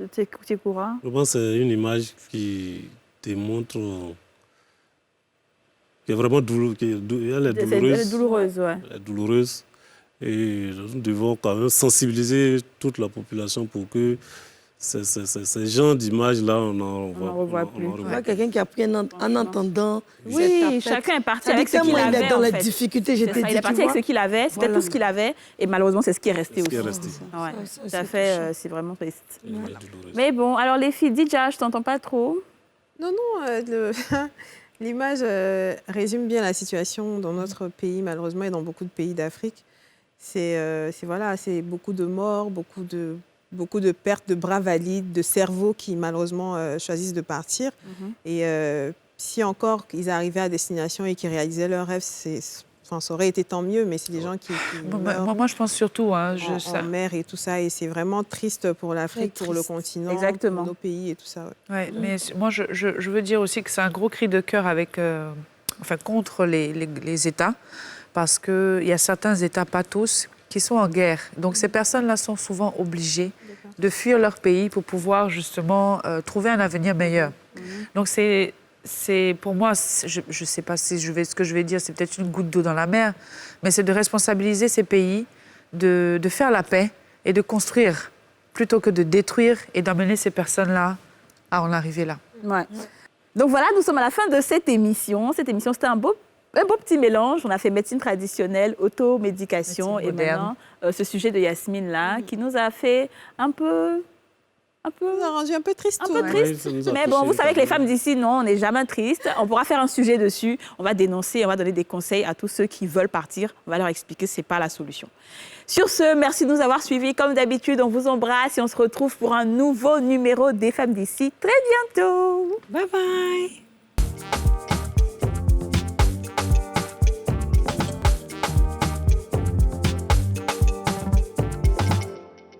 Je pense que c'est une image qui démontre qui est vraiment douloureuse. Elle est douloureuse. Ouais. Elle est douloureuse. Et nous devons quand même sensibiliser toute la population pour que ces genres d'images-là, on n'en revoit plus. On voit quelqu'un qui a pris un entendant. Oui, chacun est parti avec ce qu'il avait. Il est dans la difficulté, il est parti avec ce qu'il avait, c'était tout ce qu'il avait, et malheureusement, c'est ce qui est resté aussi. Ouais, tout à fait, c'est vraiment triste. Mais bon, alors les filles, Didja, je t'entends pas trop. Non, l'image résume bien la situation dans notre pays, malheureusement, et dans beaucoup de pays d'Afrique. C'est beaucoup de morts, beaucoup de pertes de bras valides, de cerveaux qui malheureusement choisissent de partir. Et si encore ils arrivaient à destination et qu'ils réalisaient leurs rêves, ça aurait été tant mieux, mais c'est des gens qui meurent moi, je pense surtout en mer et tout ça. Et c'est vraiment triste pour l'Afrique, pour le continent, pour nos pays et tout ça. Ouais, mais moi, je veux dire aussi que c'est un gros cri de cœur contre les États, parce qu'il y a certains États, pas tous, qui sont en guerre. Donc ces personnes-là sont souvent obligées de fuir leur pays pour pouvoir justement trouver un avenir meilleur. Donc c'est pour moi, je ne sais pas si ce que je vais dire, c'est peut-être une goutte d'eau dans la mer, mais c'est de responsabiliser ces pays, de faire la paix et de construire, plutôt que de détruire et d'emmener ces personnes-là à en arriver là. Ouais. Donc voilà, nous sommes à la fin de cette émission. Cette émission, c'était un beau petit mélange. On a fait médecine traditionnelle, automédication et maintenant ce sujet de Yasmine-là qui nous a fait un peu... nous a rendu un peu triste. Un peu triste. Mais bon, vous savez que les femmes d'ici, non, on n'est jamais triste. On pourra faire un sujet dessus. On va dénoncer, on va donner des conseils à tous ceux qui veulent partir. On va leur expliquer que ce n'est pas la solution. Sur ce, merci de nous avoir suivis. Comme d'habitude, on vous embrasse et on se retrouve pour un nouveau numéro des femmes d'ici très bientôt. Bye bye.